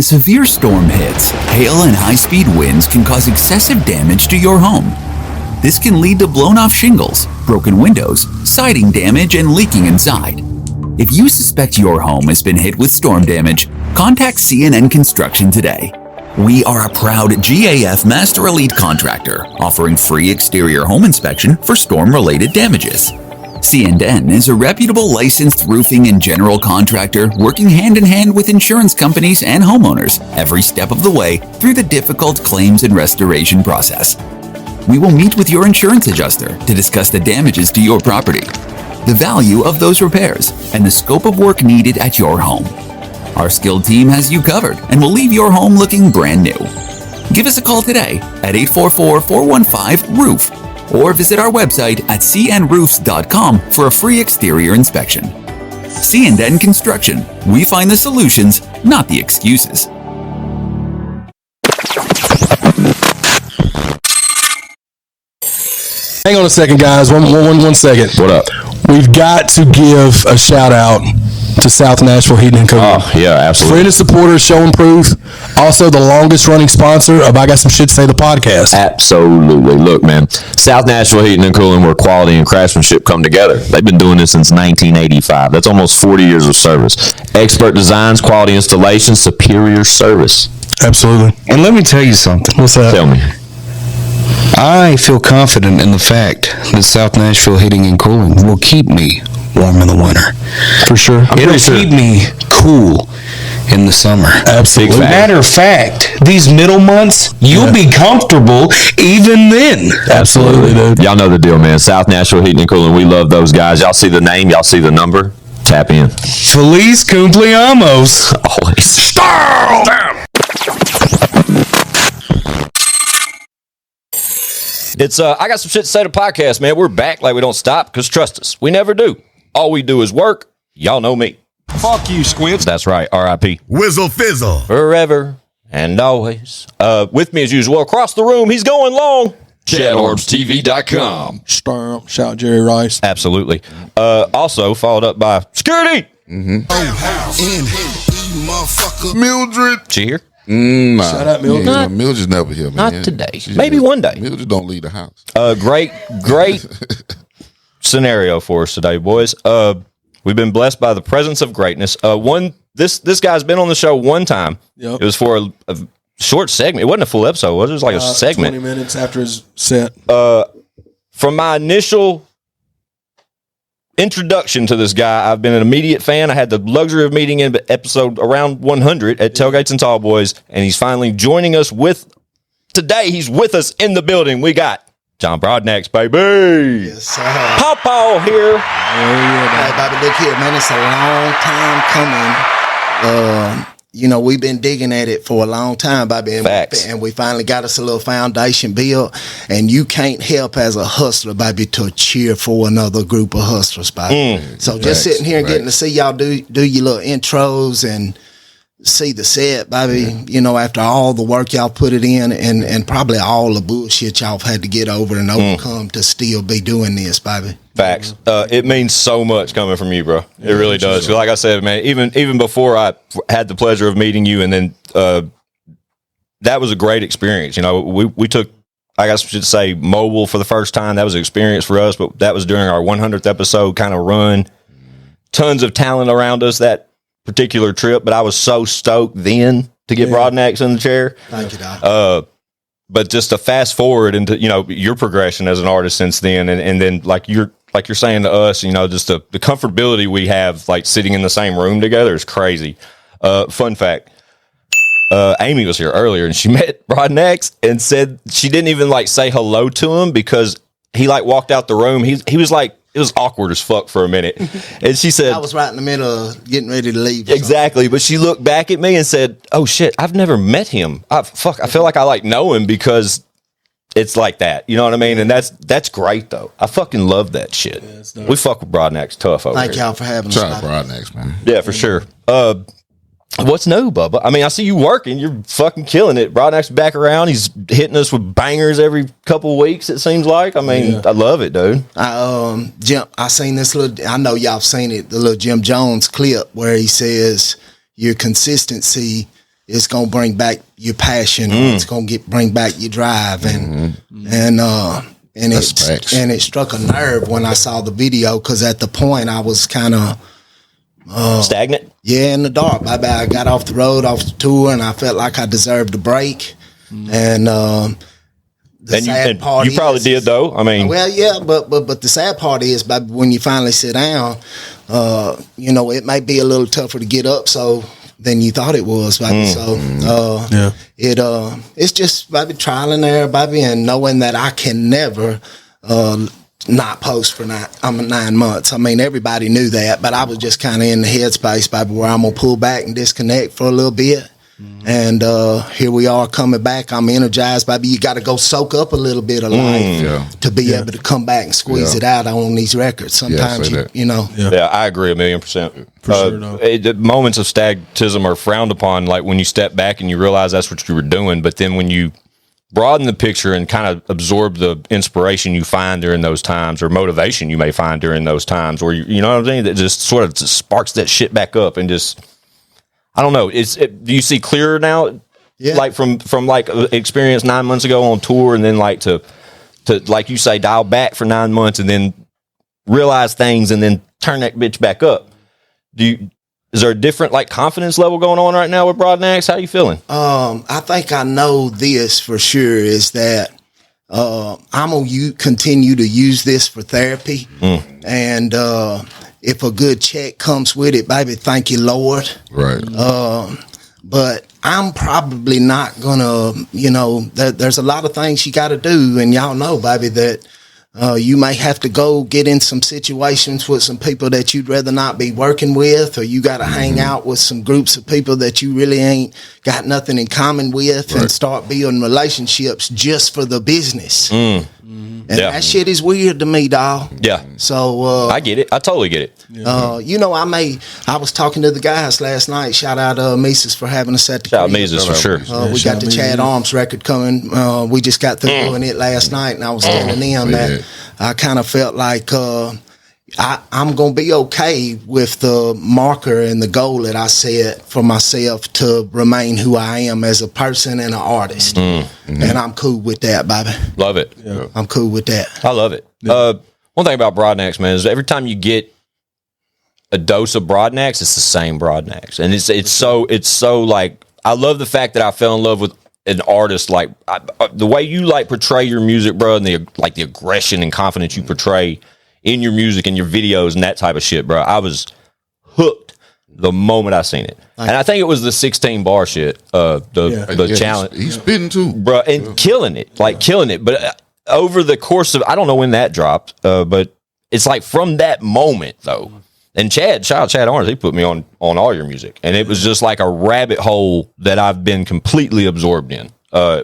When a severe storm hits, hail and high-speed winds can cause excessive damage to your home. This can lead to blown-off shingles, broken windows, siding damage, and leaking inside. If you suspect your home has been hit with storm damage, contact CNN Construction today. We are a proud GAF Master Elite contractor, offering free exterior home inspection for storm-related damages. CNN is a reputable licensed roofing and general contractor working hand-in-hand with insurance companies and homeowners every step of the way through the difficult claims and restoration process. We will meet with your insurance adjuster to discuss the damages to your property, the value of those repairs, and the scope of work needed at your home. Our skilled team has you covered and will leave your home looking brand new. Give us a call today at 844-415-ROOF or visit our website at cnroofs.com for a free exterior inspection. CNN Construction. We find the solutions, not the excuses. Hang on a second, guys. One second. What up? We've got to give a shout out to South Nashville Heating and Cooling. Oh, yeah, absolutely. Friend and supporter, showing proof. Also, the longest running sponsor of I Got Some Shit to Say, the podcast. Absolutely. Look, man, South Nashville Heating and Cooling, where quality and craftsmanship come together. They've been doing this since 1985. That's almost 40 years of service. Expert designs, quality installations, superior service. Absolutely. And let me tell you something. What's that? Tell me. I feel confident in the fact that South Nashville Heating and Cooling will keep me warm in the winter. For sure. It'll keep me cool in the summer. Absolutely. Matter of fact, these middle months, you'll be comfortable even then. Absolutely, dude. Y'all know the deal, man. South Nashville Heating and Cooling, we love those guys. Y'all see the name, y'all see the number. Tap in. Feliz cumpleaños. Always. It's I Got Some Shit to Say, the podcast, man. We're back like we don't stop, because trust us, we never do. All we do is work. Y'all know me. Fuck you, Squints. That's right, R.I.P. Whizzle fizzle. Forever and always. With me as usual, across the room, he's going long. ChadArmesTV.com. Stamp. Shout Jerry Rice. Absolutely. Also followed up by Security. Mildred. She here? Nah. Shout out, Mildred. Yeah, Mildred's never here, man. Not today. Maybe one day. Mildred don't leave the house. Great scenario for us today, boys. We've been blessed by the presence of greatness. This guy's been on the show one time. Yep. It was for a short segment. It wasn't a full episode, was it? It was like a segment. 20 minutes after his set. From my initial introduction to this guy, I've been an immediate fan. I had the luxury of meeting him at episode around 100 at Tailgates and Tallboys, and he's finally joining us today. He's with us in the building. We got John Brodnax, baby. Yes, sir. Pawpaw here. Hey, Bobby, look here, man. It's a long time coming. We've been digging at it for a long time, Bobby. Facts. And we finally got us a little foundation built. And you can't help as a hustler, Bobby, to cheer for another group of hustlers, Bobby. So just sitting here and getting to see y'all do your little intros and see the set, Bobby, after all the work y'all put it in and probably all the bullshit y'all had to get over and overcome to still be doing this, Bobby. Facts. It means so much coming from you, bro. It really does. Like I said, man, even before I had the pleasure of meeting you, and then that was a great experience. We took, I guess I should say, mobile for the first time. That was an experience for us, but that was during our 100th episode kind of run. Tons of talent around us that particular trip, but I was so stoked then to get Brodnax in the chair. Thank you, Doc. But just to fast forward into your progression as an artist since then, and then like you're saying to us, just the comfortability we have, like sitting in the same room together, is crazy. Fun fact: Amy was here earlier, and she met Brodnax and said she didn't even say hello to him because he walked out the room. He was like, it was awkward as fuck for a minute. And she said, I was right in the middle of getting ready to leave. Exactly. But she looked back at me and said, oh shit, I've never met him. I feel like I know him because it's like that. You know what I mean? And that's great though. I fucking love that shit. Yeah, we fuck with Brodnax tough over here. Thank y'all for having us. Shout out Brodnax, man. Yeah, for sure. What's new, Bubba? I mean, I see you working. You're fucking killing it. Brodnax is back around. He's hitting us with bangers every couple of weeks, it seems like. I mean, I love it, dude. I seen this I know y'all seen it, the little Jim Jones clip where he says your consistency it's gonna bring back your passion. Or it's gonna bring back your drive, and That's facts. it struck a nerve when I saw the video, because at the point I was kind of Stagnant. in the dark. I got off the road, off the tour, and I felt like I deserved a break. And the sad part you probably is, did though. I mean, well, yeah, but the sad part is, baby, when you finally sit down, it may be a little tougher to get up than you thought it was, baby. It's just, baby, trial and error, baby, and knowing that I can never not post for 9 months. I mean, everybody knew that, but I was just kind of in the headspace, baby, where I'm gonna pull back and disconnect for a little bit. And here we are coming back. I'm energized, baby. You got to go soak up a little bit of life to be able to come back and squeeze it out on these records. Sometimes, Yeah, I agree 1,000,000%. For sure, the moments of stagnantism are frowned upon, like when you step back and you realize that's what you were doing. But then when you broaden the picture and kind of absorb the inspiration you find during those times, or motivation you may find during those times, or you know what I'm saying, that just sort of sparks that shit back up and just, I don't know. Do you see clearer now? Yeah. Like from like experience 9 months ago on tour, and then like to like you say, dial back for 9 months and then realize things and then turn that bitch back up. Is there a different like confidence level going on right now with Brodnax? How you feeling? I think I know this for sure, is that I'm gonna continue to use this for therapy, and if a good check comes with it, baby, thank you, Lord. Right. But I'm probably not gonna, there's a lot of things you got to do, and y'all know, baby, that you may have to go get in some situations with some people that you'd rather not be working with, or you got to hang out with some groups of people that you really ain't got nothing in common with, and start building relationships just for the business. And that shit is weird to me, dawg. Yeah. So I get it. I totally get it. I was talking to the guys last night. Shout out Mises for having us at the Shout out crib. Mises for sure. We got the Chad Arms record coming. We just got through doing it last night, and I was telling them that I kind of felt like I'm going to be okay with the marker and the goal that I set for myself to remain who I am as a person and an artist. And I'm cool with that, baby. Love it. Yeah. I'm cool with that. I love it. One thing about Brodnax, man, is every time you get a dose of Brodnax, it's the same Brodnax. And it's so like, I love the fact that I fell in love with an artist, like the way you like portray your music, bro, and the aggression and confidence you portray in your music and your videos and that type of shit, bro. I was hooked the moment I seen it. And I think it was the 16 bar shit, the challenge. He's spitting too, bro, and killing it. But over the course of, I don't know when that dropped, but it's like from that moment though. And shout out Chad Armes, he put me on all your music. And it was just like a rabbit hole that I've been completely absorbed in,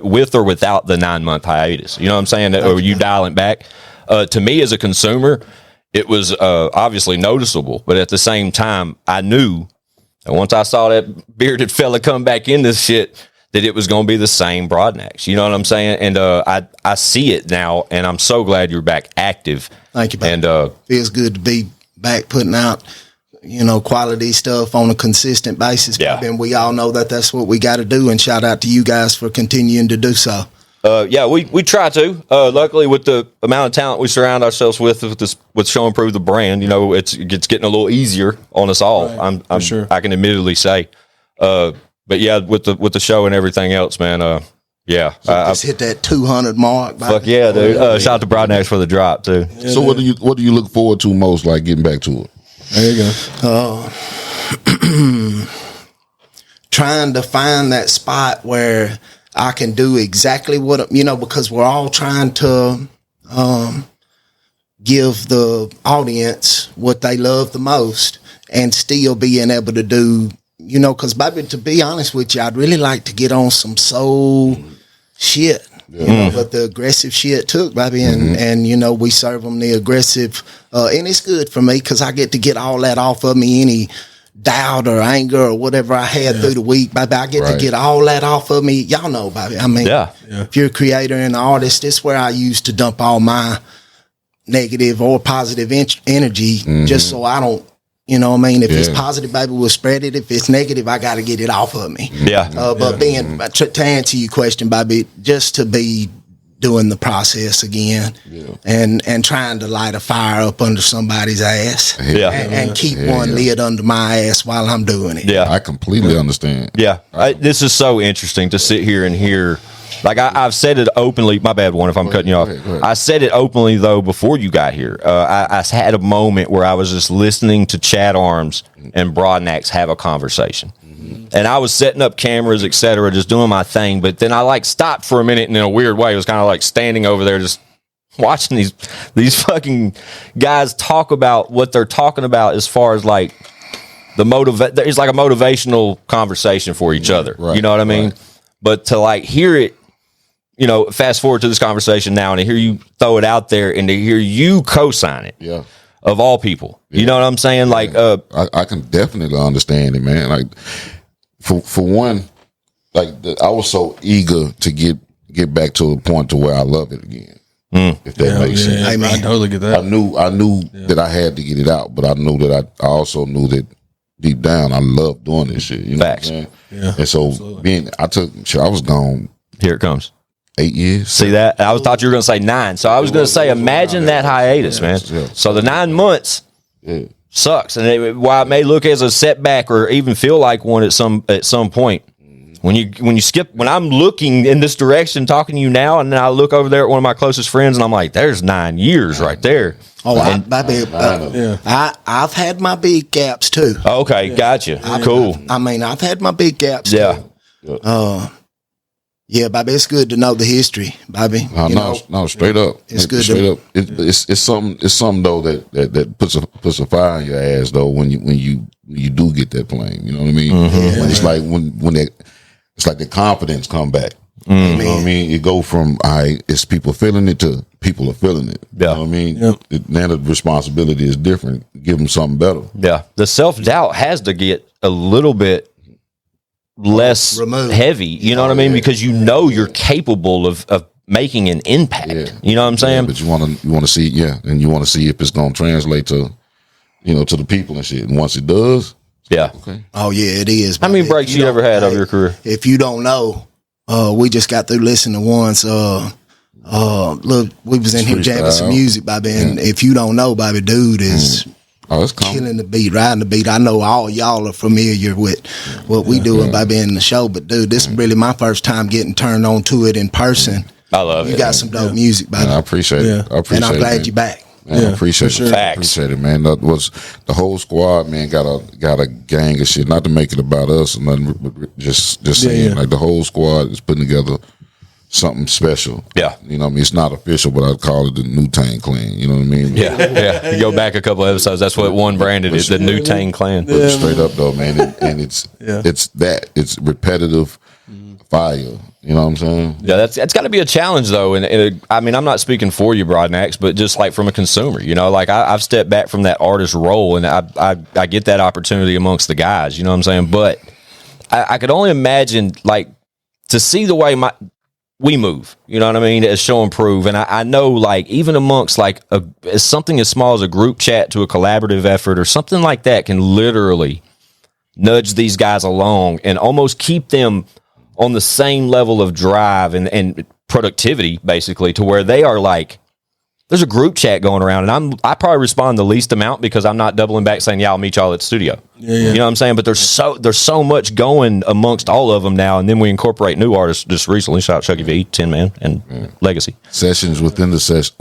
with or without the 9 month hiatus. You know what I'm saying? Or you dialing back. To me as a consumer, it was obviously noticeable, but at the same time, I knew that once I saw that bearded fella come back in this shit, that it was going to be the same Brodnax. You know what I'm saying? And I see it now, and I'm so glad you're back active. Thank you, man. And feels good to be back putting out, quality stuff on a consistent basis. Yeah. And we all know that that's what we got to do. And shout out to you guys for continuing to do so. We try to. Luckily, with the amount of talent we surround ourselves with Show and Prove the brand, it's getting a little easier on us all. Right, I'm sure. I can admittedly say, but yeah, with the show and everything else, man. Just hit that 200 mark. Fuck yeah, dude. Shout out to Brodnax for the drop too. Yeah, so what do you look forward to most, like getting back to it? There you go. Trying to find that spot where I can do exactly what, because we're all trying to give the audience what they love the most, and still being able to do, because, baby, to be honest with you, I'd really like to get on some soul shit, but the aggressive shit took, baby, and we serve them the aggressive, and it's good for me because I get to get all that off of me, any doubt or anger or whatever I had through the week, baby. I get to get all that off of me. Y'all know, baby. I mean, if you're a creator and an artist, this is where I used to dump all my negative or positive energy, just so I don't, You know what I mean? If it's positive, baby, we'll spread it. If it's negative, I got to get it off of me. Yeah. But to answer your question, baby, just to be doing the process again and trying to light a fire up under somebody's ass and keep one lid under my ass while I'm doing it. Yeah. I completely understand. Yeah. This is so interesting to sit here and hear. Like I've said it openly. My bad, one, if I'm cutting you off. Go ahead. I said it openly, though, before you got here. I had a moment where I was just listening to Chad Arms and Brodnax have a conversation. And I was setting up cameras, et cetera, just doing my thing. But then I like stopped for a minute, and in a weird way, it was kind of like standing over there just watching these fucking guys talk about what they're talking about as far as like it's like a motivational conversation for each other. Right, you know what I mean? right. But to like hear it, you know, fast forward to this conversation now and to hear you throw it out there and to hear you co-sign it. Yeah. Of all people. You know what I'm saying? Like, I can definitely understand it, man. Like, for one, like I was so eager to get back to the point to where I love it again. If that makes sense. I totally get that. I knew that I had to get it out, but I knew that I also knew that deep down I love doing this shit. You know Facts. what I'm saying? Yeah, and so I was gone here it comes. 8 years. See that? I thought you were going to say 9. So I was going to say, imagine that hiatus, man. So the 9 months sucks, and while it may look as a setback or even feel like one at some point, when you skip, when I'm looking in this direction, talking to you now, and then I look over there at one of my closest friends, and I'm like, "There's 9 years right there." Oh, I've had my big gaps too. Okay, gotcha. Cool. I've had my big gaps. Yeah. Yeah, baby, it's good to know the history, baby. No, straight up. It's good. Straight up. It's something though that puts a fire in your ass though when you do get that plane. You know what I mean? When it's like when it's like the confidence come back. You know what I mean? It go from it's people feeling it to people are feeling it. Yeah. You know what I mean? Now the responsibility is different. Give them something better. Yeah. The self-doubt has to get a little bit less removed. Heavy, you know what I mean? Because you know you're capable of making an impact. You know what I'm saying? But you want to see, and you want to see if it's going to translate to, to the people and shit. And once it does, okay. Oh yeah, it is. How many breaks you ever had of your career? If you don't know, we just got through listening to once. Look, we was in here jamming some music, baby. And if you don't know, baby, dude is. Oh, it's common. Killing the beat, riding the beat. I know all y'all are familiar with what we doing by being in the show, but dude, this is really my first time getting turned on to it in person. I love it. You got some dope music, baby. I appreciate it. And I'm glad you're back. Man, I appreciate it. Facts. Appreciate it, man. That was the whole squad, man. Got a gang of shit. Not to make it about us or nothing, but just saying, like the whole squad is putting together something special. Yeah. You know what I mean? It's not official, but I'd call it the New Tang Clan. You know what I mean? Yeah. You go back a couple episodes, that's what one branded is, the New Tang Clan. But straight up though, man, and it's repetitive fire. You know what I'm saying? Yeah, that's got to be a challenge though, and I mean, I'm not speaking for you, Brodnax, but just like from a consumer, like I've stepped back from that artist role, and I get that opportunity amongst the guys. You know what I'm saying? But I could only imagine like to see the way we move, you know what I mean, as Show and Prove. And I know, like, even amongst, like, something as small as a group chat to a collaborative effort or something like that can literally nudge these guys along and almost keep them on the same level of drive and productivity, basically, to where they are, like, there's a group chat going around, and I probably respond the least amount because I'm not doubling back saying, I'll meet y'all at the studio. You know what I'm saying? But there's so much going amongst all of them now, and then we incorporate new artists just recently. Shout out Chucky V, Tin Man, and Legacy. Sessions within the session.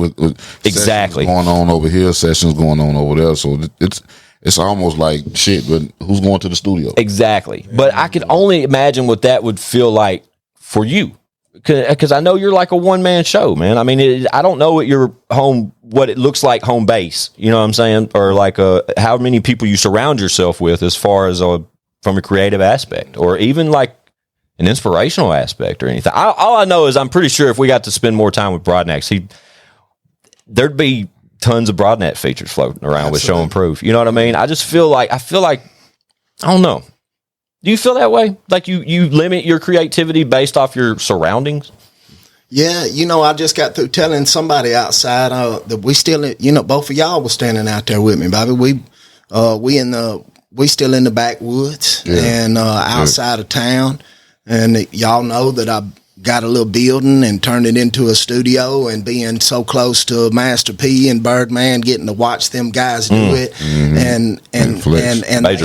Exactly. Sessions going on over here, sessions going on over there. So it's almost like, shit, but who's going to the studio? Exactly. But I could only imagine what that would feel like for you. Because I know you're like a one-man show, man. I mean, I don't know what it looks like home base, you know what I'm saying? Or like how many people you surround yourself with as far as from a creative aspect or even like an inspirational aspect or anything. All I know is I'm pretty sure if we got to spend more time with Brodnax, there'd be tons of Brodnax features floating around with Show and Proof. You know what I mean? I feel like, I don't know. Do you feel that way? Like you limit your creativity based off your surroundings? Yeah, I just got through telling somebody outside that we still, both of y'all was standing out there with me, baby. we still in the backwoods and outside of town. And y'all know that I got a little building and turned it into a studio, and being so close to Master P and Birdman, getting to watch them guys do it. And they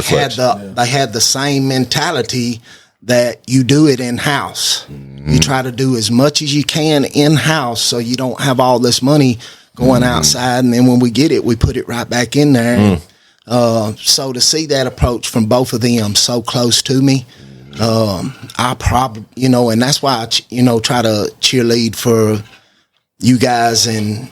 had the same mentality that you do it in house. You try to do as much as you can in house, so you don't have all this money going outside, and then when we get it, we put it right back in there. So to see that approach from both of them so close to me, I probably, and that's why I, try to cheerlead for you guys and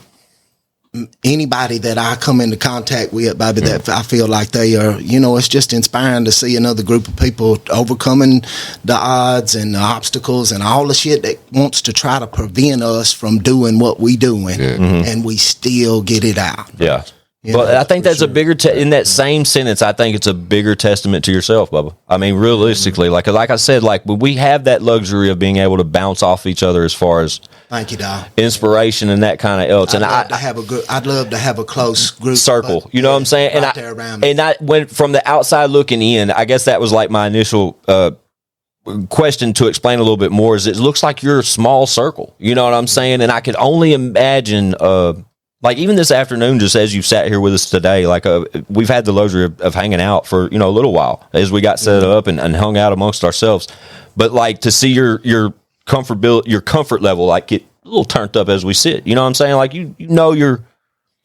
anybody that I come into contact with, baby, that I feel like they are, it's just inspiring to see another group of people overcoming the odds and the obstacles and all the shit that wants to try to prevent us from doing what we doing, and we still get it out. Yeah. But I think that's a bigger, in that same sentence, I think it's a bigger testament to yourself, Bubba. I mean, realistically, like I said, we have that luxury of being able to bounce off each other as far as thank you, Doc. Inspiration and that kind of else. I'd love to have a close group circle. You know what I'm saying? And I went from the outside looking in. I guess that was like my initial question to explain a little bit more. Is it looks like you're a small circle. You know what I'm saying? And I could only imagine. Like even this afternoon, just as you've sat here with us today, we've had the luxury of hanging out for a little while as we got set up and hung out amongst ourselves. But like to see your comfort level like get a little turned up as we sit. You know what I'm saying? Like you're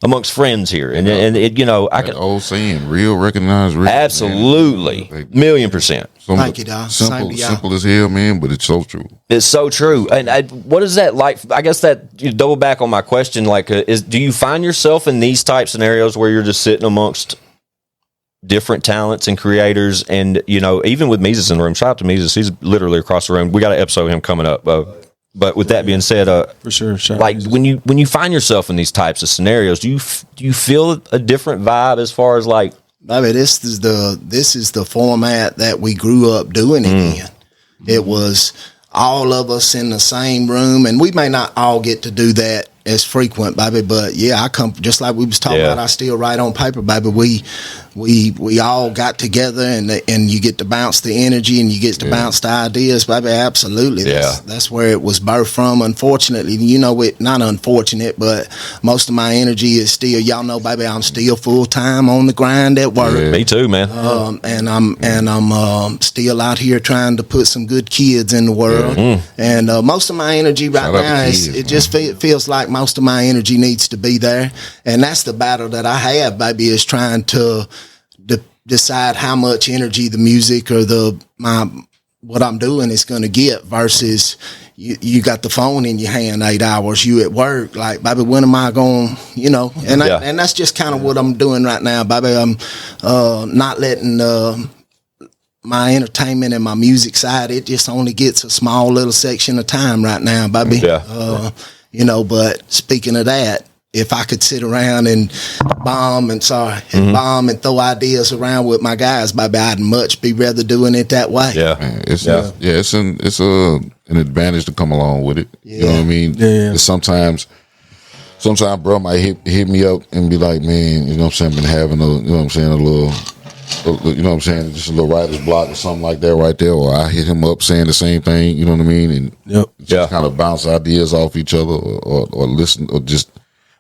amongst friends here, and I can old saying, real recognize real. Absolutely, man. 1,000,000%. Thank you, Doc. Simple as hell, man, but it's so true. It's so true. And what is that like? I guess that you double back on my question. Do you find yourself in these type scenarios where you're just sitting amongst different talents and creators, and even with Mises in the room? Shout out to Mises. He's literally across the room. We got an episode of him coming up. But with that being said, for sure, like when you find yourself in these types of scenarios, do you feel a different vibe as far as like? Baby, this is the format that we grew up doing it in. It was all of us in the same room, and we may not all get to do that as frequent, baby. But yeah, I come just like we was talking about. I still write on paper, baby. We all got together, and you get to bounce the energy, and you get to bounce the ideas, baby. Absolutely, that's where it was birthed from. Unfortunately, not unfortunate, but most of my energy is still, y'all know, baby. I'm still full time on the grind at work. Me too, man. And I'm still out here trying to put some good kids in the world. And most of my energy right now feels like most of my energy needs to be there, and that's the battle that I have, baby. Is trying to decide how much energy the music or what I'm doing is going to get versus you got the phone in your hand 8 hours, you at work, like, baby, when am I going, and that's just kind of what I'm doing right now, baby. I'm not letting my entertainment and my music side, it just only gets a small little section of time right now, baby. But speaking of that, if I could sit around and bomb and throw ideas around with my guys, baby, I'd much be rather doing it that way. Man, it's an advantage to come along with it. You know what I mean? Sometimes bro might hit me up and be like, man, you know what I'm saying, been having a little just a little writer's block or something like that right there, or I hit him up saying the same thing, you know what I mean, and just kind of bounce ideas off each other, or listen, or just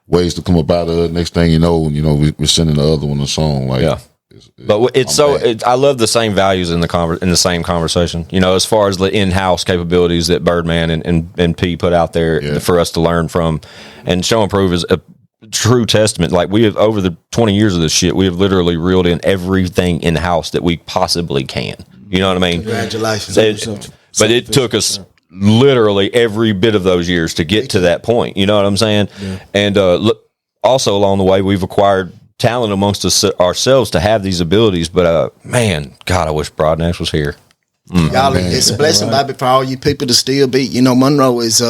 ways to come about it. Next thing you know, we're sending the other one a song. But I love the same values in the same conversation. As far as the in-house capabilities that Birdman and P put out there for us to learn from, and Show and Prove is a true testament. Like, we have, over the 20 years of this shit, we have literally reeled in everything in-house that we possibly can. You know what I mean? Congratulations. But it took us literally every bit of those years to get to that point. You know what I'm saying? Yeah. And also along the way, we've acquired talent amongst ourselves to have these abilities. But man, God, I wish Brodnax was here. Y'all, it's a blessing, baby, for all you people to still be. Monroe is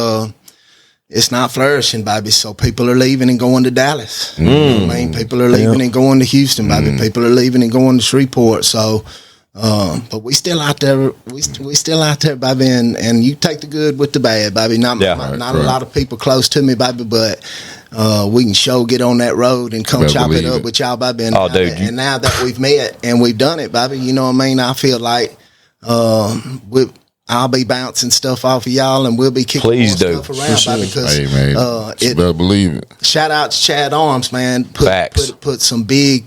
it's not flourishing, baby. So people are leaving and going to Dallas. You know what I mean? People are leaving and going to Houston, baby. People are leaving and going to Shreveport. So, but we still out there. We still out there, baby. And you take the good with the bad, baby. Not a lot of people close to me, baby. But we can get on that road and come Better chop it believe up it. with y'all, Bobby. And, Oh, dude, and now that we've met and we've done it, Bobby, you know what I mean? I feel like I'll be bouncing stuff off of y'all, and we'll be kicking Please more do. stuff around, Bobby, because Hey, man. You better believe it. shout out to Chad Arms, man. Facts. Put some big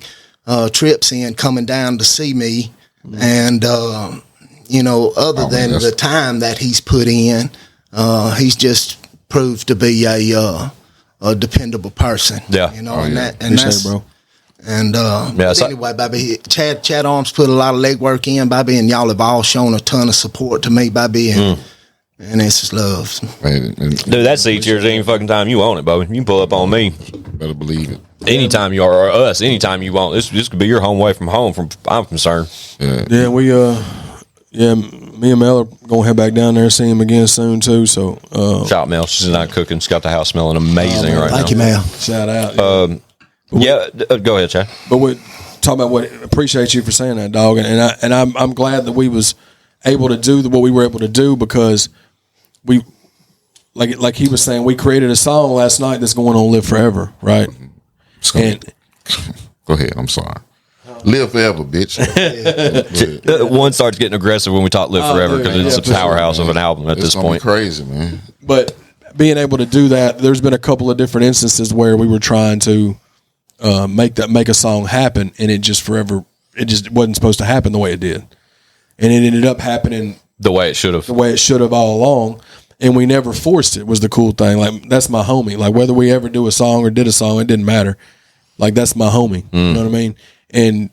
trips in coming down to see me, and other than that's- the time that he's put in, he's just proved to be a dependable person. Yeah. you know, Oh, and yeah. that and Appreciate that's it, bro. and so- anyway, Bobby, Chad Arms put a lot of legwork in, Bobby, and y'all have all shown a ton of support to me, Bobby, and it's just love. Man, and Dude, that seat here's any fucking time you want it, Bobby. You can pull up on me better believe it. anytime you are, or us anytime you want. This could be your home away from home. From I'm concerned. Yeah, me and Mel are gonna head back down there and see him again soon too. So Shout out Mel. She's not cooking. She's got the house smelling amazing right Thank now. you, Mel. shout out. Yeah, go ahead, Chad. But we talk about appreciate you for saying that, dog, and I'm glad that we was able to do what we were able to do, because we like he was saying, we created a song last night that's going on Live Forever, right? And Go ahead. I'm sorry. Live forever, bitch. One starts getting aggressive when we talk Live Forever dude, because it's yeah, a powerhouse of an album at It's this gonna be point. crazy, man. but being able to do that, there's been a couple of different instances where we were trying to make a song happen, and it just wasn't supposed to happen the way it did, and it ended up happening The way it should have. the way it should have all along, and we never forced it. Was the cool thing. Like, that's my homie. Like, whether we ever do a song or did a song, it didn't matter. Like, that's my homie. You know what I mean? And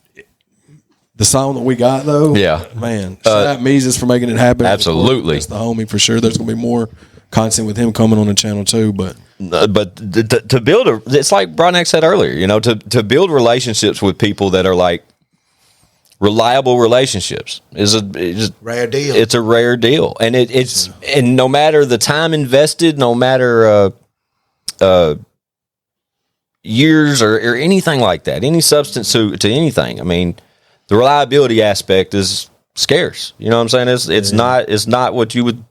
the song that we got, though, Yeah. man, shout out Meezus for making it happen. Absolutely. That's the homie for sure. There's gonna be more content with him coming on the channel too, but To build it's like Brodnax said earlier, to build relationships with people that are like reliable relationships is Rare deal. It's a rare deal, and and no matter the time invested, no matter years or anything like that, any substance to anything. I mean, the reliability aspect is scarce. You know what I'm saying? It's not what you would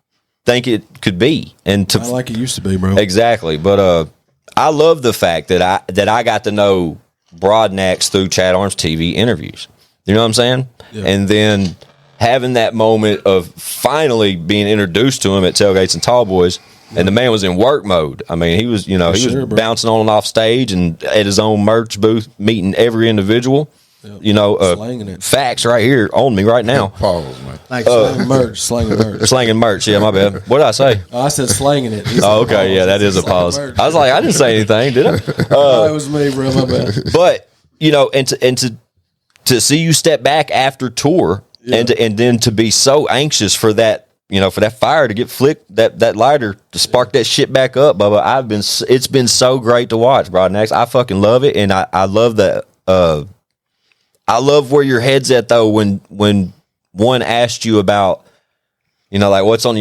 think it could be, and to not like it used to be, bro. exactly. But I love the fact that I got to know Brodnax through ChadArmesTV interviews. You know what I'm saying? Yeah. And then having that moment of finally being introduced to him at Tailgates and Tallboys, and the man was in work mode. I mean, he was sure, bro. bouncing on and off stage and at his own merch booth, meeting every individual. Slanging it. Facts right here on me right now. Pause, man. Thanks, Slanging merch. Slanging merch. Yeah, my bad. What did I say? I said slanging it. He said Oh, okay. Yeah, that is a slanging pause. merch. I was like, I didn't say anything, did I? It was me, bro. My bad. But to see you step back after tour, and then to be so anxious for that, for that fire to get flicked, that lighter to spark that shit back up, Bubba. It's been so great to watch, Brodnax. I fucking love it, and I love that. I love where your head's at though when one asked you about, like what's on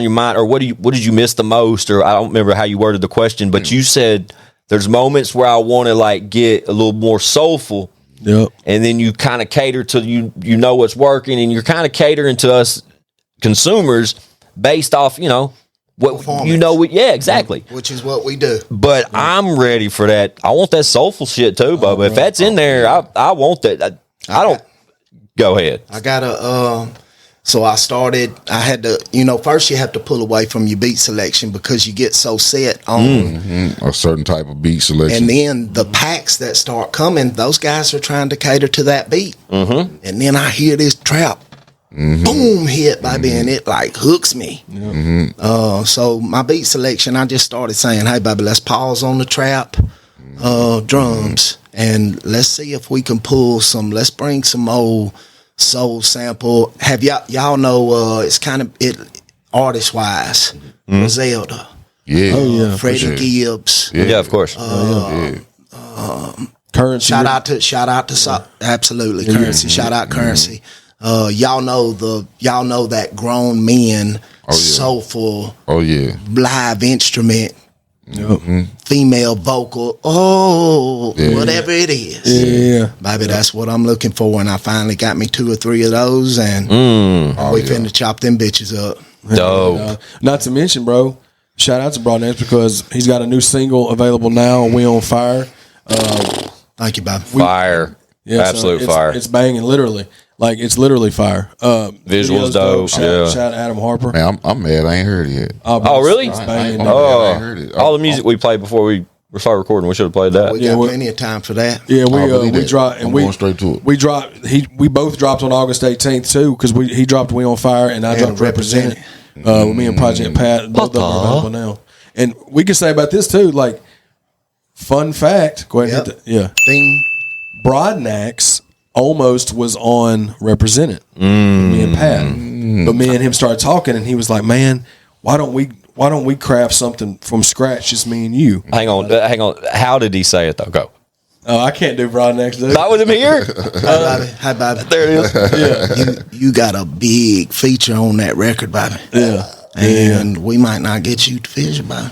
your mind, or what did you miss the most, or I don't remember how you worded the question, but you said there's moments where I want to like get a little more soulful. Yep. And then you kind of cater to you know what's working, and you're kind of catering to us consumers based off what Performance. yeah, exactly. which is what we do. But I'm ready for that. I want that soulful shit too, Bubba. If that's in there, I want that. I don't. Go ahead. I gotta. So I had to. First you have to pull away from your beat selection because you get so set on. A certain type of beat selection. And then the packs that start coming, those guys are trying to cater to that beat. Mm-hmm. And then I hear this trap, boom, hit, baby, and it like hooks me. So my beat selection, I just started saying, hey, baby, let's pause on the trap drums, and let's see if we can let's bring some old soul sample. Have y'all know, it's kind of artist-wise, Zelda. Yeah. Oh, yeah, for Freddie sure. Gibbs. Yeah, of course. Currency. Shout out to absolutely Currency. Shout out Currency. Y'all know that grown men soulful Oh yeah. live instrument Yep. female vocal whatever it is. Yeah. Baby, that's what I'm looking for, and I finally got me 2 or 3 of those, and we finna chop them bitches up. Dope. Not to mention, bro, shout out to Brodnax because he's got a new single available now. We on fire. Thank you, Bob. Fire. Yeah, Absolute so fire. It's banging, literally. Like it's literally fire. Visuals Video's dope. Shout out Adam Harper. Man, I'm mad. I ain't heard it yet. Oh, really? It's banging. I ain't heard it. All the music we played before we started recording, we should have played that. We got plenty of time for that. Yeah, I believe we that. dropped and I'm we going straight to it. We dropped. We both dropped on August 18th too because he dropped We on Fire and I dropped Represent It. With me and Project Pat, both of them are available now. And we can say about this too, like fun fact. Go ahead, and hit the, Ding. Brodnax almost was on Represent It. Me and Pat, but me and him started talking, and he was like, "Man, why don't we craft something from scratch, just me and you?" Hang on. How did he say it though? Go. Oh, I can't do Brodnax, dude. Not with him here. Hi, Bobby. There it is. You got a big feature on that record, Bobby. Yeah. And we might not get you to fish, Bobby.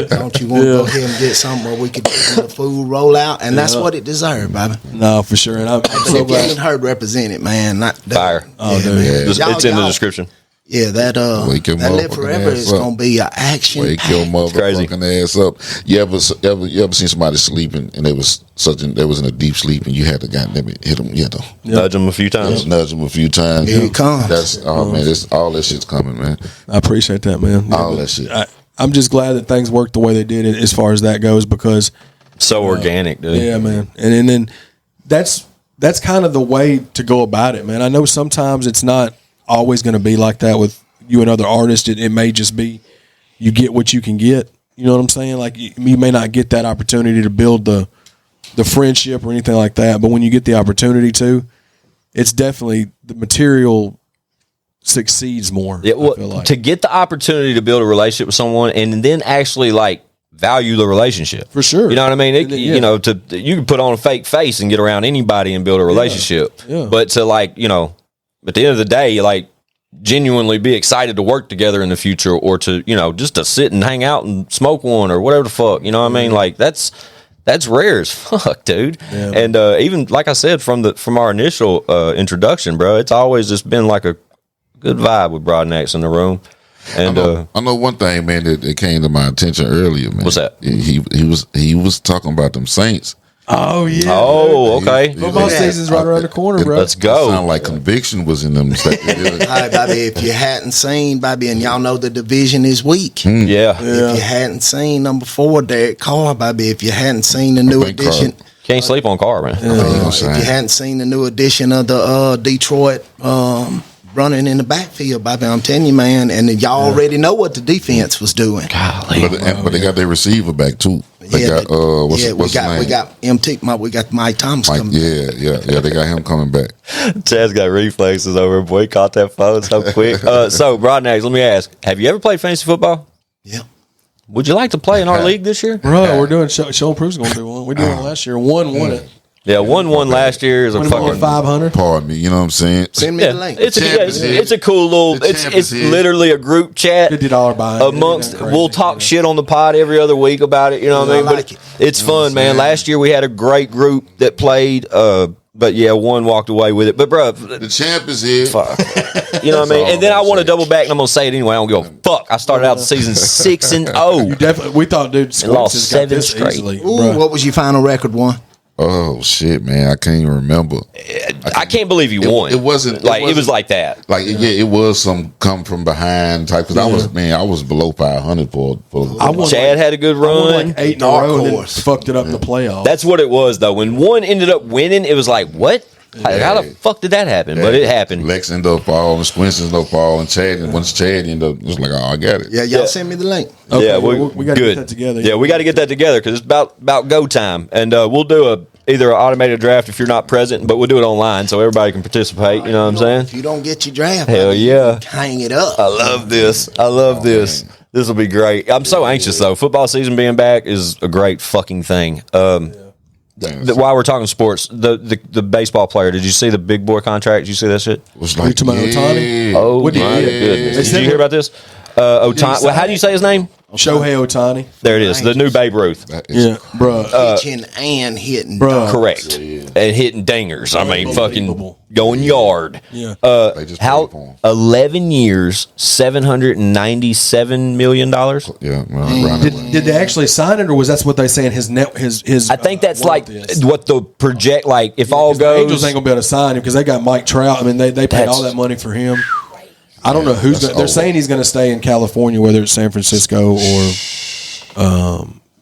Don't you want to go ahead and get something where we could do a full rollout? And that's what it deserved, Bobby. No, for sure. And I'm so If you glad. haven't heard Represent It, man, Fire. Oh, yeah, dude. man. It's Y'all- in the y'all- description. Yeah, that Wake your Live motherfucking Forever ass is up. gonna be an action. Wake your crazy. motherfucking ass up. You ever seen somebody sleeping and they was in a deep sleep and you had to goddamn it hit them, Nudge him a few times. nudge them a few times. Here it comes. That's man. This all that shit's coming, man. I appreciate that, man. All that shit. I'm just glad that things worked the way they did as far as that goes because, So organic, dude. yeah, man. And then that's kind of the way to go about it, man. I know sometimes it's not always going to be like that with you and other artists. It may just be you get what you can get. You know what I'm saying? Like you may not get that opportunity to build the friendship or anything like that, but when you get the opportunity to, it's definitely the material succeeds more. Yeah, well, I feel like. to get the opportunity to build a relationship with someone and then actually like value the relationship. For sure. You know what I mean? Yeah. You know, you can put on a fake face and get around anybody and build a relationship. Yeah. But to like, you know, at the end of the day, like genuinely be excited to work together in the future or to, you know, just to sit and hang out and smoke one or whatever the fuck. You know what I mean? Like that's rare as fuck, dude. Yeah. And even like I said from our initial introduction, bro, it's always just been like a good vibe with Brodnax in the room. And I know one thing, man, that came to my attention earlier, man. What's that? He was talking about them Saints. Oh yeah. oh, okay. Football season's right around the corner, bro. Let's go. Sound like conviction was in them. All right, Bobby, if you hadn't seen, Bobby, and y'all know the division is weak. Yeah. If you hadn't seen number 4, Derek Carr, Bobby, if you hadn't seen the new think Carr. edition, Can't sleep on Carr, man. if you hadn't seen the new edition of the Detroit running in the backfield, Bobby, I'm telling you, man, and y'all already know what the defense was doing. Golly. But they got their receiver back too. They got what's his name? we got MT, we got Mike Thomas Mike, coming. yeah. They got him coming back. Chad's got reflexes over. Boy, caught that phone so quick. So, Brodnax, let me ask: have you ever played fantasy football? Yeah. Would you like to play in our league this year? Bro, we're doing Sean Proof's going to do one. We did one last year. One won it. Yeah, 1-1 last year is a fucking 500. Pardon me, you know what I'm saying? Send me the link. It's a cool little. The It's champ is here. literally a group chat. $50 buy. Amongst, we'll talk shit on the pod every other week about it. You know what I mean? I like But it. it's fun, man. Last year we had a great group that played. But yeah, one walked away with it. But bro, The champ is here. fuck. You know what I mean? And then I want to double back, and I'm gonna say it anyway. I don't give a fuck. I started out the season 6-0. You definitely. We thought, dude, And lost Squints has got 7 this straight. easily, Ooh, bro. what was your final record one? Oh shit, man! I can't even remember. I can't believe you won. It wasn't like it was like that. Like it was some come from behind type. Because I was below 500 for. I won Chad had a good I won run. like 8 in a Dark row and then horse. fucked it up in the playoffs. That's what it was, though. When one ended up winning, it was like, what? Like, how the fuck did that happen? But it happened. Lex ended up falling, Squints ended up falling, Chad, and once Chad ended up, just like, oh, I got it. Yeah, y'all send me the link. Okay, Yeah, we got to good. get that together. Yeah, we got to get that together because it's about go time, and we'll do either an automated draft if you're not present, but we'll do it online so everybody can participate. You know what I'm saying? If you don't get your draft, Hell Bobby, yeah. hang it up. I love this. I love this. This will be great. I'm so anxious though. Football season being back is a great fucking thing. While we're talking sports, the baseball player, did you see the big boy contract? Did you see that shit? It was You talking about Ohtani? Oh What my did he get? goodness! They Did said you hear about this? Ohtani. Well, how do you say his name? Shohei Ohtani. There it is, the new Babe Ruth. Yeah, bro. Pitching and hitting. Bro. Correct. And hitting dingers. I mean, fucking Unbelievable. going yard. Yeah. They just paid for him. 11 years, $797 million. Yeah. Did they actually sign it, or was that what they saying? His net, his. I think that's like is? what the project, like if all The Angels goes. ain't gonna be able to sign him because they got Mike Trout. I mean, they paid That's- all that money for him. I don't know who's. that's They're over. saying he's going to stay in California, whether it's San Francisco or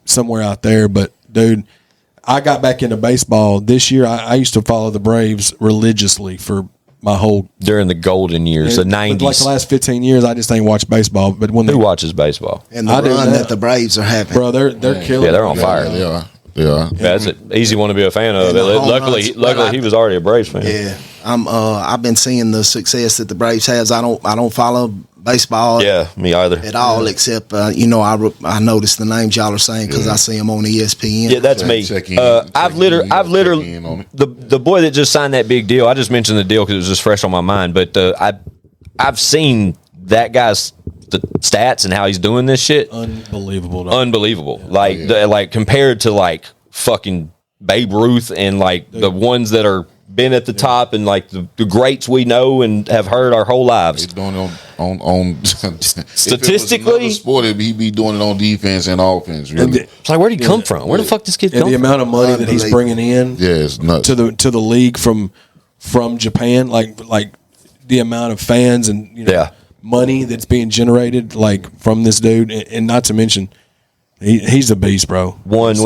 somewhere out there. But dude, I got back into baseball this year. I used to follow the Braves religiously for my whole During the golden years, the but 90s. like the last 15 years. I just ain't watched baseball. But when Who watches baseball? And the I do run that. that the Braves are having. bro, they're killing. Yeah, they're on it. fire. They are. They are. That's an easy one to be a fan of. And the home Luckily, runs, luckily he was already a Braves fan. Yeah, I've been seeing the success that the Braves has. I don't follow baseball. Yeah, me either. At all, except I noticed the names y'all are saying because I see them on ESPN. Yeah, that's me. Check in, I've check in literally on it. the boy that just signed that big deal. I just mentioned the deal because it was just fresh on my mind. But I've seen that guy's the stats and how he's doing this shit. Unbelievable. dog. Unbelievable. Like compared to like fucking Babe Ruth and like the ones that are been at the top and like the greats we know and have heard our whole lives. He's doing it on Statistically- if it was another sport, he'd be doing it on defense and offense. Really. It's like, where'd he come from? Where the fuck this kid And come the from? amount of money that he's bringing in. Yeah, it's nuts. to the league from Japan, like the amount of fans and Yeah. money that's being generated like from this dude, and not to mention he's a beast, bro.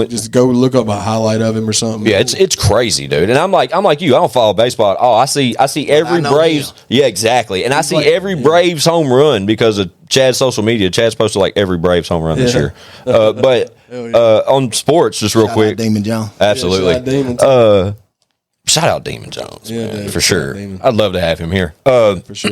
Just go look up a highlight of him or something. Yeah, it's crazy, dude. And I'm like you. I don't follow baseball at all. I see every I know Braves. him. Yeah, exactly. And I see like- every Braves home run because of Chad's social media. Chad's posted like every Braves home run this Yeah. year. But on sports, just real Shout out quick, Damon Jones. absolutely. Yeah, shout out Damon, too. Shout out Demon Jones, Yeah, man, dude. for Shout out sure. Demon. I'd love to have him here. For sure.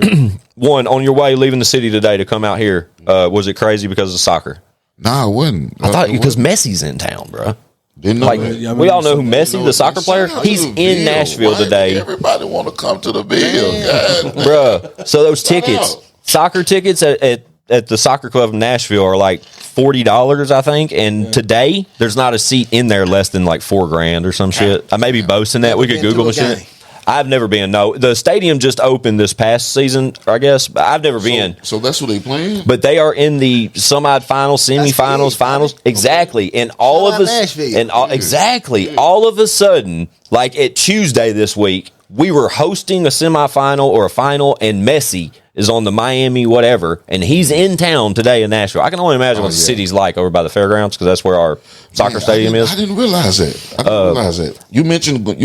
One, on your way leaving the city today to come out here, was it crazy because of soccer? Nah, it wasn't. I thought It because wasn't. Messi's in town, bro. Didn't know Like that. Yeah, I mean, we all know who you Messi, the soccer player. Shout out He's to in the Bill. Nashville Why today. Everybody want to come to the Bill. God, Bruh. So those tickets, out. soccer tickets at the soccer club in Nashville are like $40, I think. And today there's not a seat in there less than like $4,000 or some shit. I may be boasting that. We could Never been Google the to a shit. game. I've never been. No, the stadium just opened this past season, I guess. But I've never been. So that's what they playing. But they are in the semifinals, semifinals, big, finals, baby. exactly. And all Shout of out us, Nashville. and all, exactly, all of a sudden, like at Tuesday this week, we were hosting a semifinal or a final, and Messi is on the Miami whatever, and he's in town today in Nashville. I can only imagine what the city's like over by the fairgrounds because that's where our soccer stadium is. I didn't realize that. I didn't realize that. You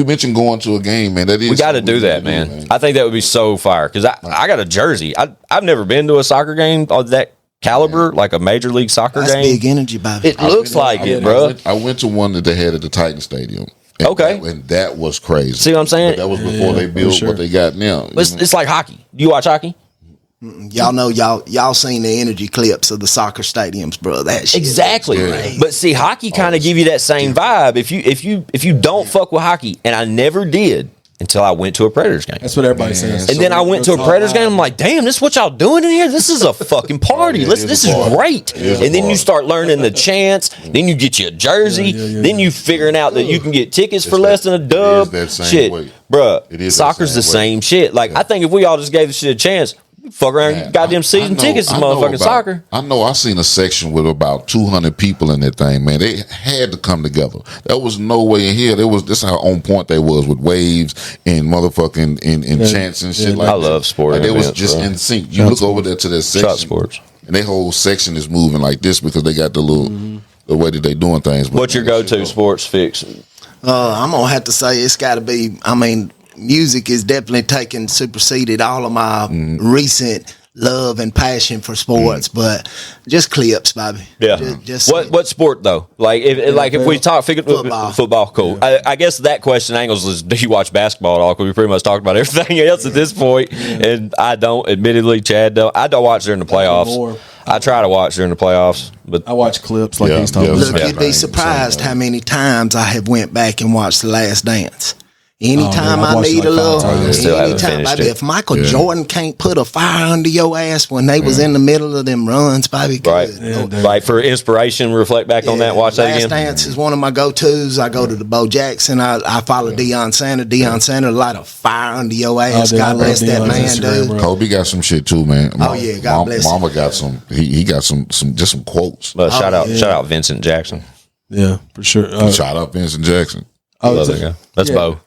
mentioned going to a game, man. That is We got to something do that, man. I think that would be so fire because I got a jersey. I've never been to a soccer game of that caliber, like a major league soccer That's game. big energy, Bobby. It looks like it, bro. I went to one that they had at the Titan Stadium. And Okay. that was crazy. See what I'm saying? But that was before they built sure. what they got now. It's like hockey. Do you watch hockey? Y'all know y'all seen the energy clips of the soccer stadiums, bro. That shit. Exactly. Crazy. But see, hockey kind of give you that same vibe. If you don't fuck with hockey, and I never did until I went to a Predators game. That's what everybody says. And then I went to a Predators game. I'm like, damn, this is what y'all doing in here? This is a fucking party. Yeah, This is party. great. It is a And then you party. start learning the chants. Then you get you a jersey. Then you figuring out that you can get tickets for less than a dub. that same Shit, way. bruh. It is that Soccer's the same way. same shit. Like I think if we all just gave this shit a chance, we'd fuck around and Man, goddamn season tickets to motherfucking soccer. I know I seen a section with about 200 people in that thing, man. They had to come together. There was no way in here. This how on point they was with waves and motherfucking and chants and shit like I that. love sporting Like, they was events, just bro. in sync. You look over there to that section. Shot sports. And their whole section is moving like this because they got the little the way that they doing things. But What's your man, that go-to shit sports fix? I'm gonna have to say it's got to be. I mean, music is definitely superseded all of my recent love and passion for sports, but just clips, Bobby. Yeah. Just What sport though? Like if we talk football, cool. I guess that question angles is, do you watch basketball at all? Because we pretty much talked about everything else at this point, and I don't. Admittedly, Chad don't. I don't watch during the playoffs. More. I try to watch during the playoffs, but I watch clips like Yeah, he's talking yeah. about. Look, Yeah. you'd be surprised how many times I have went back and watched The Last Dance. Anytime I've I watched it need like a little, 5 times. Still haven't anytime, finished baby. it. If Michael Jordan can't put a fire under your ass when they was in the middle of them runs, baby, Right. good Lord. Like for inspiration, reflect back on that, watch that Last again. Dance is one of my go-tos. I go to the Bo Jackson. I follow Deion Sanders. Deion Sanders light a fire under your ass. dude, I God love bless that Deion's man, Instagram, dude. bro. Kobe got some shit too, man. Oh, yeah, God bless him. Mama got some. He got some just some quotes. But shout out Vincent Jackson. Yeah, for sure. Shout out Vincent Jackson. Love that guy. That's Bo.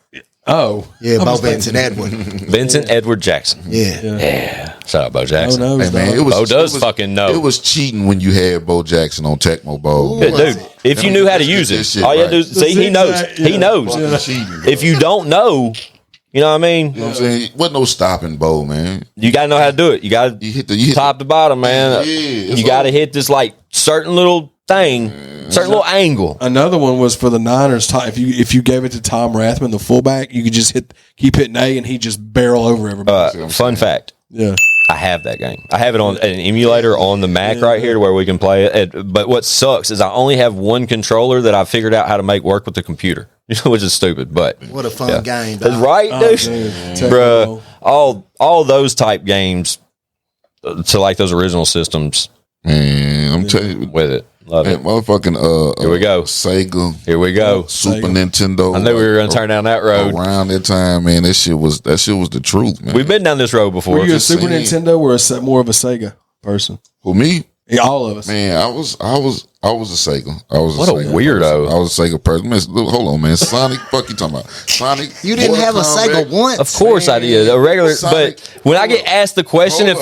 Oh, Yeah, I Bo was Vincent thinking- Edward. Vincent Edward Jackson. Yeah. Shout out Bo Oh, Jackson. no, Hey man, it was Bo does it was- fucking know. It was cheating when you had Bo Jackson on Tecmo Bowl. Good dude. If you knew how to use This it, shit all you had to do right. is see. He knows. He knows. Fucking cheating, bro. If you don't know, you know what I mean. You know what I'm saying? Wasn't no stopping Bo, man. You got to know how to do it. You got You hit to the top to bottom, man. Yeah, it's You got to like- hit this like certain little thing, certain little angle. Another one was for the Niners. If you gave it to Tom Rathman, the fullback, you could just keep hitting A, and he just barrel over everybody. Fun fact. Yeah. I have that game. I have it on an emulator on the Mac right here to where we can play it. But what sucks is I only have one controller that I figured out how to make work with the computer, which is stupid. But What a fun game, that's dog. right, dude. Dude, Bruh, all those type games to like those original systems Man, I'm telling you, with it. Love man, it. motherfucking Here we go. Sega, Here we go. Super Sega. Nintendo. I knew we were going to turn down that road. Around that time, man. That shit was the truth, man. We've been down this road before. Were you a just Super saying. Nintendo or more of a Sega person? For me, Yeah, all of us. man, I was a Sega. I was What a Sega weirdo. person. I was a Sega person. Man, look, hold on, man. Sonic, fuck you talking about? Sonic. You didn't Mortal have a Kombat. Sega once. Of course I did. A regular, Sonic. but when I get asked the question Hold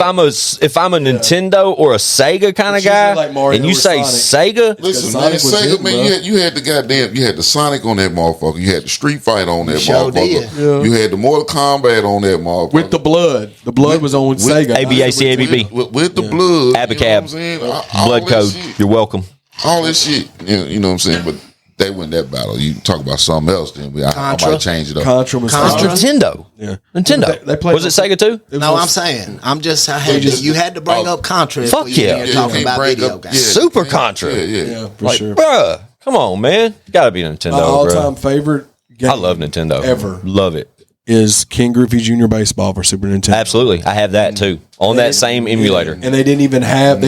if I'm a Nintendo or a Sega kind of It's usually guy, like Mario and you or say Sega, Listen, Sonic man, was Sega, hitting, man, bro. you had the goddamn, you had the Sonic on that motherfucker. You had the Street Fighter on that Sure motherfucker. did. Yeah. You had the Mortal Kombat on that motherfucker. With the blood. The blood was on Sega. ABAC, ABB. With the blood. Abacab. You know what I'm saying? All blood that code. shit. You're welcome. All that shit. You know what I'm saying? But they win that battle. You talk about something else, then I Contra. might change it up. Contra was Contra. Nintendo. Yeah. Nintendo. They played was it Sega too? No, I'm saying, you had to bring up Contra. if Fuck we yeah. here Yeah, talking you can't about break video up- games. yeah. Super Contra. Yeah. Yeah, for Like, sure. bruh, come on, man. Gotta be Nintendo, My bro. all-time favorite game I love Nintendo. ever Love it. is King Griffey Jr. Baseball for Super Nintendo. Absolutely. I have that too. On that same emulator. And they didn't even have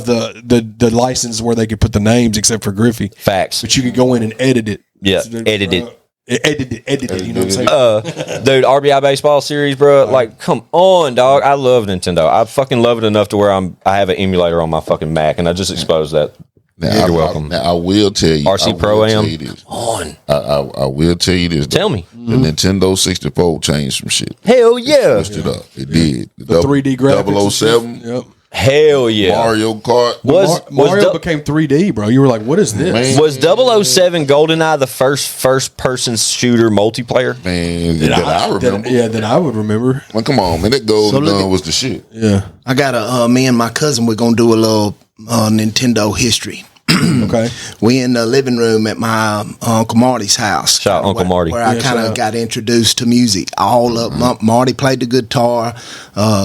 the license where they could put the names except for Griffey. Facts. But you could go in and edit it. Yeah, edit it. Edit it. You know what I'm saying? Dude, RBI baseball series, bro. Like, come on, dog. I love Nintendo. I fucking love it enough to where I have an emulator on my fucking Mac, and I just exposed that. Now, You're welcome. Now, I will tell you. RC I will Pro tell Am. you this. On. I will tell you this. Tell me. The Nintendo 64 changed some shit. Hell yeah. Pushed it up. It did. The 3D graphics. 007. Yep. Hell yeah. Mario Kart. Mario became 3D, bro. You were like, what is this? Man. Was 007 GoldenEye the first person shooter multiplayer? Man, that I remember. That I would remember. Man, come on, man. That Golden look Gun at- was the shit. Yeah. I got me and my cousin, we're going to do a little Nintendo history. Okay. We in the living room at my Uncle Marty's house. Shout out Uncle Marty. Where I Yeah, kind shout of out. got introduced to music. All up, Marty played the guitar.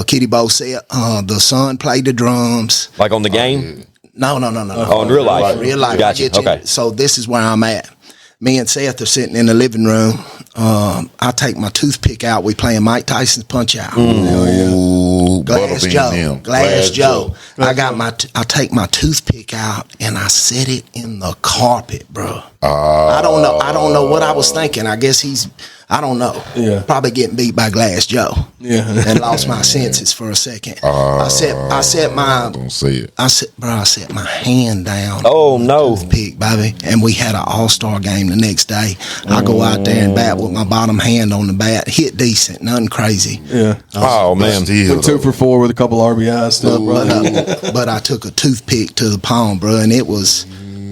Kitty Bo said the son played the drums. Like on the game? No. Oh, in real life? Real life. Gotcha. I get you. Okay. So this is where I'm at. Me and Seth are sitting in the living room. I take my toothpick out. We playing Mike Tyson's Punch Out. Ooh, Glass Butterbean Joe. them. Glass Joe. I take my toothpick out and I set it in the carpet, bro. I don't know what I was thinking. I guess I don't know. Yeah. Probably getting beat by Glass Joe. Yeah. And lost my senses for a second. I set my Don't say it. I set my hand down. Oh, on the no. Toothpick, baby. And we had an all-star game the next day. I go out there and bat with my bottom hand on the bat. Hit decent, nothing crazy. Yeah. Oh, man. Still, Went 2 for 4 with a couple RBI stuff, bro. But I took a toothpick to the palm, bro, and it was,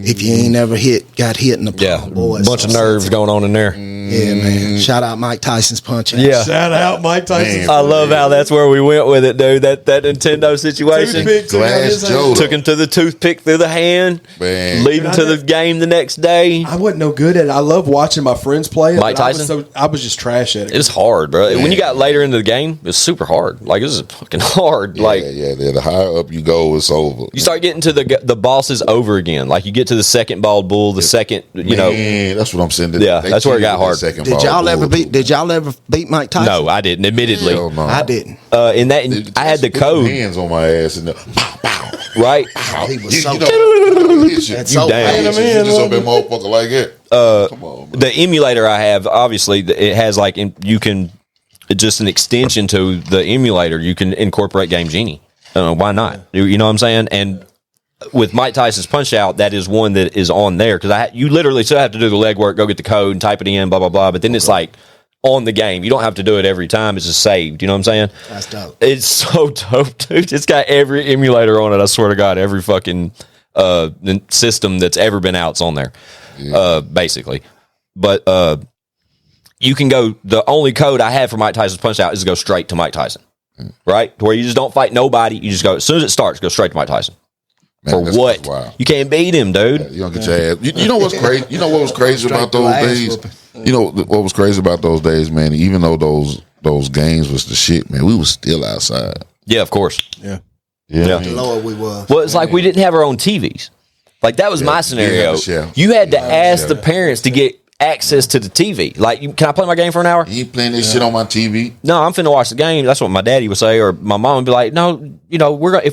if you ain't ever got hit in the palm, Yeah. boy. it's Bunch so of nerves going on in there. Yeah, man. Shout out Mike Tyson's Punch Out. Yeah. Shout out Mike Tyson. Man. I love how that's where we went with it, dude. That Nintendo situation. Toothpick took out Glass his hand. Joe. Took him to the toothpick through the hand, Man. leading to the game the next day. I wasn't no good at it. I love watching my friends play it. Mike but Tyson? I was just trash at it. It was hard, bro. When you got later into the game, it was super hard. Like, this is fucking hard. Like, yeah. The higher up you go, it's over. you start getting to the bosses over again. Like, you get to the second bald bull, the second, Man, that's what I'm saying. Yeah, that's where it got kill you hard. Second Did ball y'all ever pull, beat? Did y'all ever beat Mike Tyson? No, I didn't. Admittedly, Hell no. I didn't. in that I had the Put code hands on my ass and pow, pow. right. He was so. Hit you. That's so damn. bad. Hit you something, motherfucker, like that. Come on, man. The emulator I have, obviously, it has like you can just an extension to the emulator. You can incorporate Game Genie. Why not? You know what I'm saying? And with Mike Tyson's Punch Out, that is one that is on there because you literally still have to do the legwork, go get the code and type it in, blah blah blah. But then it's like on the game. You don't have to do it every time. It's just saved. You know what I'm saying? That's dope. It's so dope, dude. It's got every emulator on it. I swear to God, every fucking system that's ever been out's on there, basically. But you can go. The only code I have for Mike Tyson's Punch Out is to go straight to Mike Tyson, right? To where you just don't fight nobody. You just go as soon as it starts, go straight to Mike Tyson. Man, For what? Wild. You can't beat him, dude. You don't get your ass. You know what's crazy? You know what was crazy about those days? You know what was crazy about those days, man? Even though those games was the shit, man, we was still outside. Yeah, of course. Yeah. Yeah. Lord, we was. Well, it's like we didn't have our own TVs. Like that was my scenario. You had to ask the parents to get access to the TV. Like, can I play my game for an hour? You ain't playing this shit on my TV. No, I'm finna watch the game. That's what my daddy would say, or my mom would be like, "No, you know, you're gonna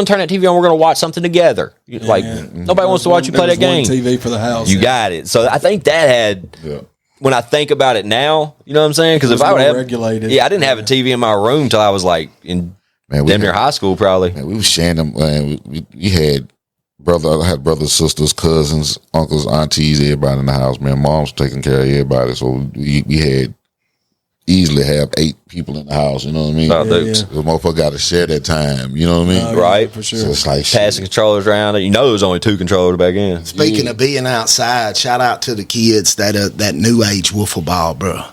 turn that TV on. We're gonna watch something together. Like nobody wants to watch you play that game. TV for the house. You got it. So I think that had. Yeah. When I think about it now, you know what I'm saying? Because if I would have regulated. I didn't have a TV in my room till I was like in damn near high school, probably. Man, we was sharing them. Man, we had I had brothers, sisters, cousins, uncles, aunties, everybody in the house. Man, mom's taking care of everybody, so we had easily have 8 people in the house. You know what I mean? Dudes. The motherfucker got to share that time. You know what I mean? Right. For sure. So it's like Passing controllers around. You know, there was only 2 controllers back in. Speaking of being outside, shout out to the kids that new age wiffle ball, bro.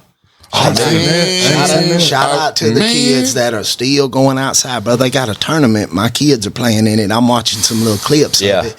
Shout out to the kids that are still going outside, bro. They got a tournament. My kids are playing in it. I'm watching some little clips of it.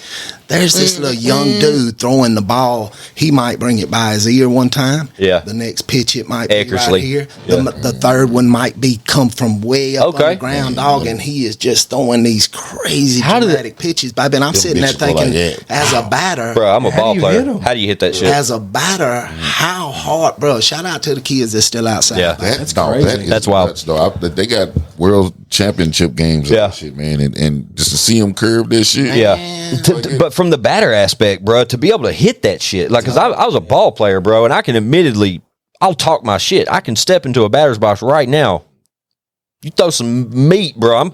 There's this little young dude throwing the ball. He might bring it by his ear one time. Yeah. The next pitch it might be Eckersley. right here. Yeah. The third one might be come from way up on Okay. the ground, dog, and he is just throwing these crazy dramatic pitches, baby. And I'm sitting there bitches go thinking, like that. as a batter, Bro, I'm a ball do you player. hit 'em? How do you hit that shit? as a batter, how hard, bro? Shout out to the kids that's still outside. Yeah. That's crazy. That's wild. Nuts, though. They got world championship games. Yeah. And shit, man, and just to see them curve this shit. Yeah. But from the batter aspect, bro, to be able to hit that shit, like, because I was a ball player, bro, and I can admittedly, I'll talk my shit. I can step into a batter's box right now. You throw some meat, bro.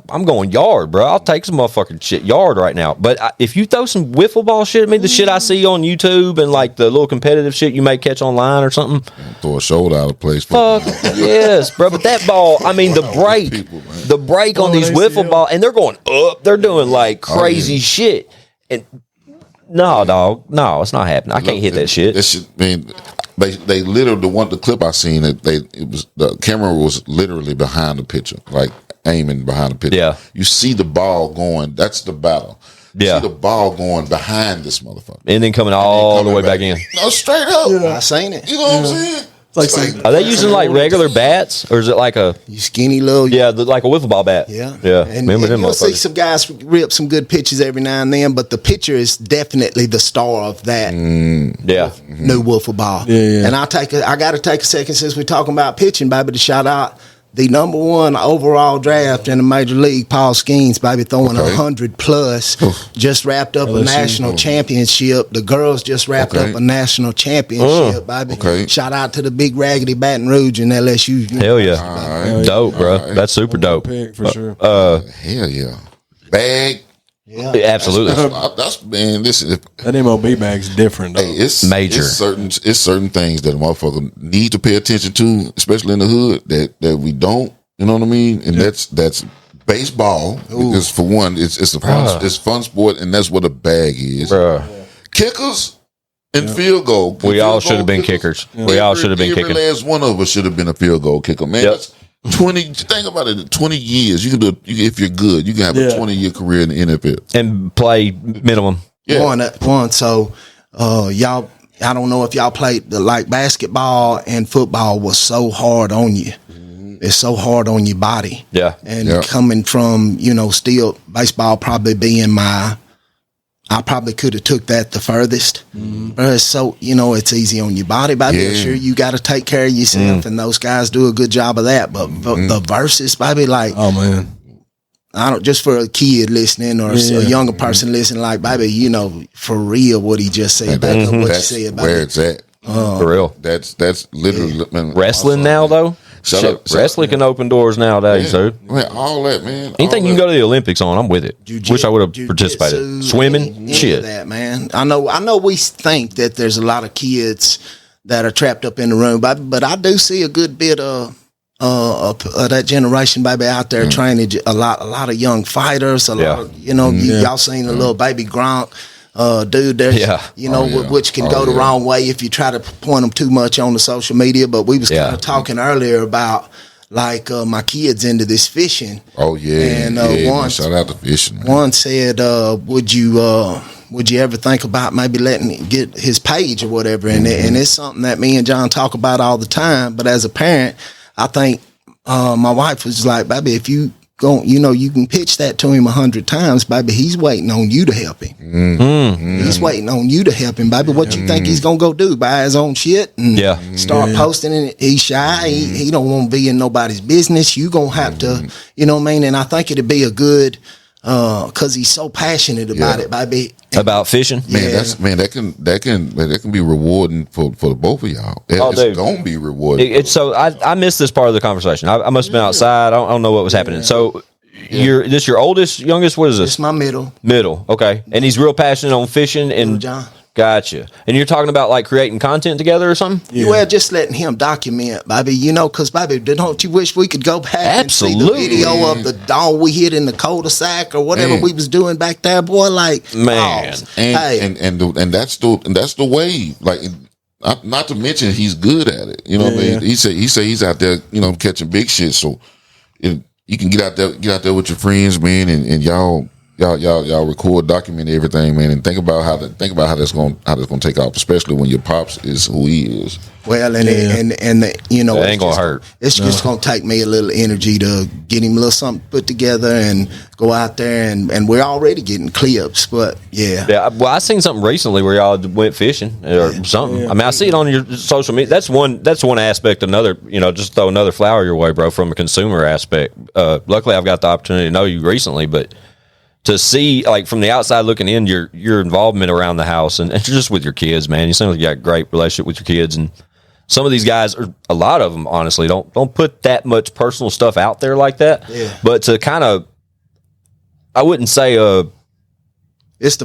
I'm going yard, bro. I'll take some motherfucking shit yard right now. But if you throw some wiffle ball shit at me, the shit I see on YouTube and like the little competitive shit you may catch online or something, Throw a shoulder out of place. fuck yes, bro. But that ball, I mean, the break on these wiffle ball, and they're going up. They're doing like crazy shit. And no, dog, no, it's not happening. I can't hit that shit. That shit, man. They literally the clip I seen the camera was literally behind the pitcher, like aiming behind the pitcher. Yeah. You see the ball going. That's the battle. You Yeah. see the ball going behind this motherfucker. And then coming all the way back in. No, straight up. I seen it. You know what I'm saying? It's like Are they using like regular bats, or is it like a You skinny little. like a wiffle ball bat? Yeah. yeah. And Remember them you'll see motherfuckers? some guys rip some good pitches every now and then, but the pitcher is definitely the star of that Yeah, new wiffle ball. Yeah. And I got to take a second since we're talking about pitching, baby, to shout out the number 1 overall draft in the major league, Paul Skeens, baby, throwing 100 plus. Just wrapped up a national championship. The girls just wrapped up a national championship, baby. Okay. Shout out to the big raggedy Baton Rouge and LSU. hell yeah, dope, bro. That's super dope. pick for sure. Hell yeah. Bag. Yeah. Absolutely. That's man. Listen, That MLB bag's different, though. hey, it's Major. It's certain things that a motherfucker need to pay attention to, especially in the hood, that we don't. You know what I mean? And that's baseball. Because for one, it's a fun sport, and that's what a bag is. Bruh. Kickers and field goal. We all should have been kickers. We all should have been Every kicking. last one of us should have been a field goal kicker, man. Yep. That's 20. Think about it. 20 years. You can do. If you're good, you can have a 20-year career in the NFL. And play minimum. Yeah. One. So, y'all, I don't know if y'all played like basketball and football was so hard on you. It's so hard on your body. Yeah. And coming from, still baseball probably being my I probably could have took that the furthest. But so, it's easy on your body, baby. Yeah. Sure, you got to take care of yourself, and those guys do a good job of that. But the verses, baby, like, Oh man, I don't, just for a kid listening or a younger person listening, like, baby, for real, what he just said, back up what you That's said, baby. where it's at. For real. That's literally man, Wrestling now, though? Wrestling can open doors nowadays, dude. Man, all that, man. Anything you can go to the Olympics on, I'm with it. Wish I would have participated. Jiu-jitsu, Swimming, any shit. of that, man. I know we think that there's a lot of kids that are trapped up in the room, but I do see a good bit of that generation, baby, out there training a lot of young fighters. A lot of, y'all seen the little baby Gronk. Dude, there's, which can go the wrong way if you try to point them too much on the social media. But we was kind of talking earlier about like my kids into this fishing. Oh yeah, and one shout out to fishing. Man. One said, "Would you ever think about maybe letting him get his page or whatever?" And it's something that me and John talk about all the time. But as a parent, I think my wife was like, "Baby, if you go, you can pitch that to him 100 times, baby. He's waiting on you to help him. He's waiting on you to help him, baby. What you think he's gonna go do? Buy his own shit and start posting it? He's shy. He don't want to be in nobody's business. You gonna have to, you know what I mean? And I think it'd be a good, cause he's so passionate about it, baby. About fishing, that can be rewarding for the both of y'all. It's gonna be rewarding. It's so I missed this part of the conversation. I must have been outside. I don't know what was happening. So this your oldest, youngest? What is this? It's my middle. Middle, okay. And he's real passionate on fishing and John. Gotcha. And you're talking about like creating content together or something? Yeah. Well, just letting him document, baby. Because, baby, don't you wish we could go back and see the video of the dawn we hit in the cul-de-sac or whatever we was doing back there, boy? Like, man, and that's the way. Like, not to mention he's good at it. You know what I mean? He say he's out there, catching big shit. So you can get out there with your friends, man, and y'all record, document everything, man, and think about how that's going to take off, especially when your pops is who he is. Well, and it ain't gonna hurt. It's just gonna take me a little energy to get him a little something put together and go out there, and we're already getting clips, but yeah. Well, I seen something recently where y'all went fishing or something. I mean, I see it on your social media. That's one aspect. Another, just throw another flower your way, bro, from a consumer aspect. Luckily, I've got the opportunity to know you recently, but to see, like, from the outside looking in, your involvement around the house and just with your kids, man. You seem like you got a great relationship with your kids, and some of these guys, or a lot of them, honestly, don't put that much personal stuff out there like that. Yeah. But to kind of, I wouldn't say it's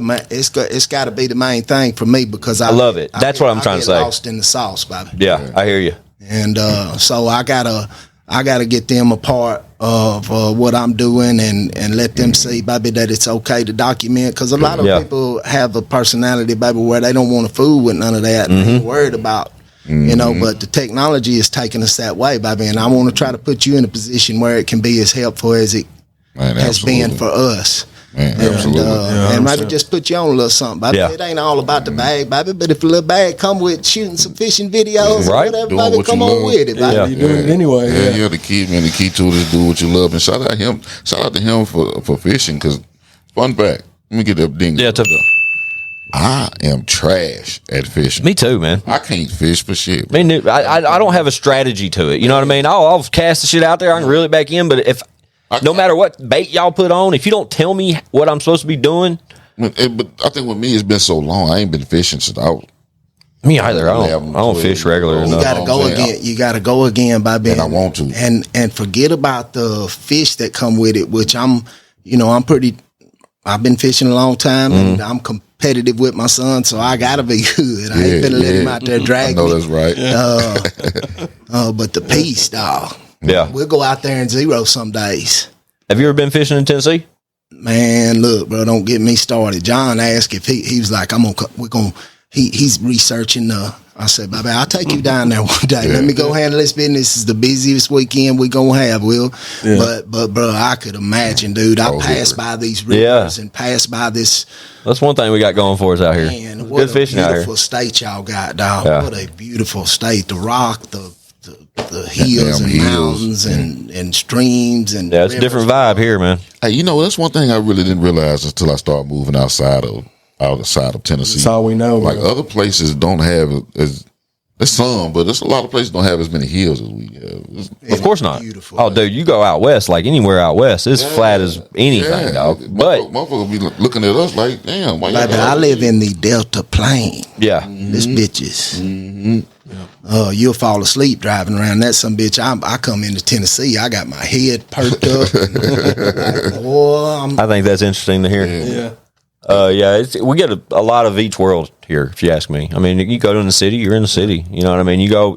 got to be the main thing for me because I love it. That's what I'm trying to say. Lost in the sauce, baby. Yeah, I hear you. And so I gotta get them a part of what I'm doing and let them see, baby, that it's okay to document. Because a lot of people have a personality, baby, where they don't want to fool with none of that. And they ain't worried about, but the technology is taking us that way, baby. And I want to try to put you in a position where it can be as helpful as it has been for us. Man, absolutely. And maybe just put you on a little something, baby. It ain't all about the bag, baby, but if a little bag come with shooting some fishing videos or whatever, baby, come on with it, baby. You doing it anyway. Yeah, the key to it is do what you love. And shout out to him for fishing, because fun fact, let me get that ding. Yeah, I am trash at fishing. Me too, man. I can't fish for shit. I don't have a strategy to it. You know what I mean? I'll cast the shit out there. I can reel it back in, but no matter what bait y'all put on, if you don't tell me what I'm supposed to be doing. But I think with me, it's been so long. I ain't been fishing since I was. Me either. I don't fish regular enough. You gotta go again. You gotta go again, baby. And I want to. And forget about the fish that come with it, which I've been fishing a long time and I'm competitive with my son, so I gotta be good. I ain't gonna let him out there drag me. I know that's right. But the piece, dog. Yeah. We'll go out there and zero some days. Have you ever been fishing in Tennessee? Man, look, bro, don't get me started. John asked if he was like, he's researching I said, baby, I'll take you down there one day. Let me go handle this business. This is the busiest weekend we gonna have, Will. Yeah. But bro, I could imagine, dude. I passed by these rivers and passed by this. That's one thing we got going for us out here. Man, what good fishing out here. Beautiful state y'all got, dog. Yeah. What a beautiful state. The rock, the hills and mountains and streams and it's a different vibe here, man. Hey, that's one thing I really didn't realize until I started moving outside of outside of Tennessee. That's all we know. Like bro. other places don't have as there's some, but there's a lot of places don't have as many hills as we have. Of course not. Beautiful. Oh, dude, you go out west, like anywhere out west, it's flat as anything, dog. But motherfuckers be looking at us like, damn. Why Baby, I live in the Delta Plain. yeah, This bitches. You'll fall asleep driving around that some bitch. I come into Tennessee, I got my head perked up. Like, boy, I think that's interesting to hear. Yeah. We get a lot of each world here, if you ask me. I mean, you go to the city, you're in the city. You know what I mean? You go,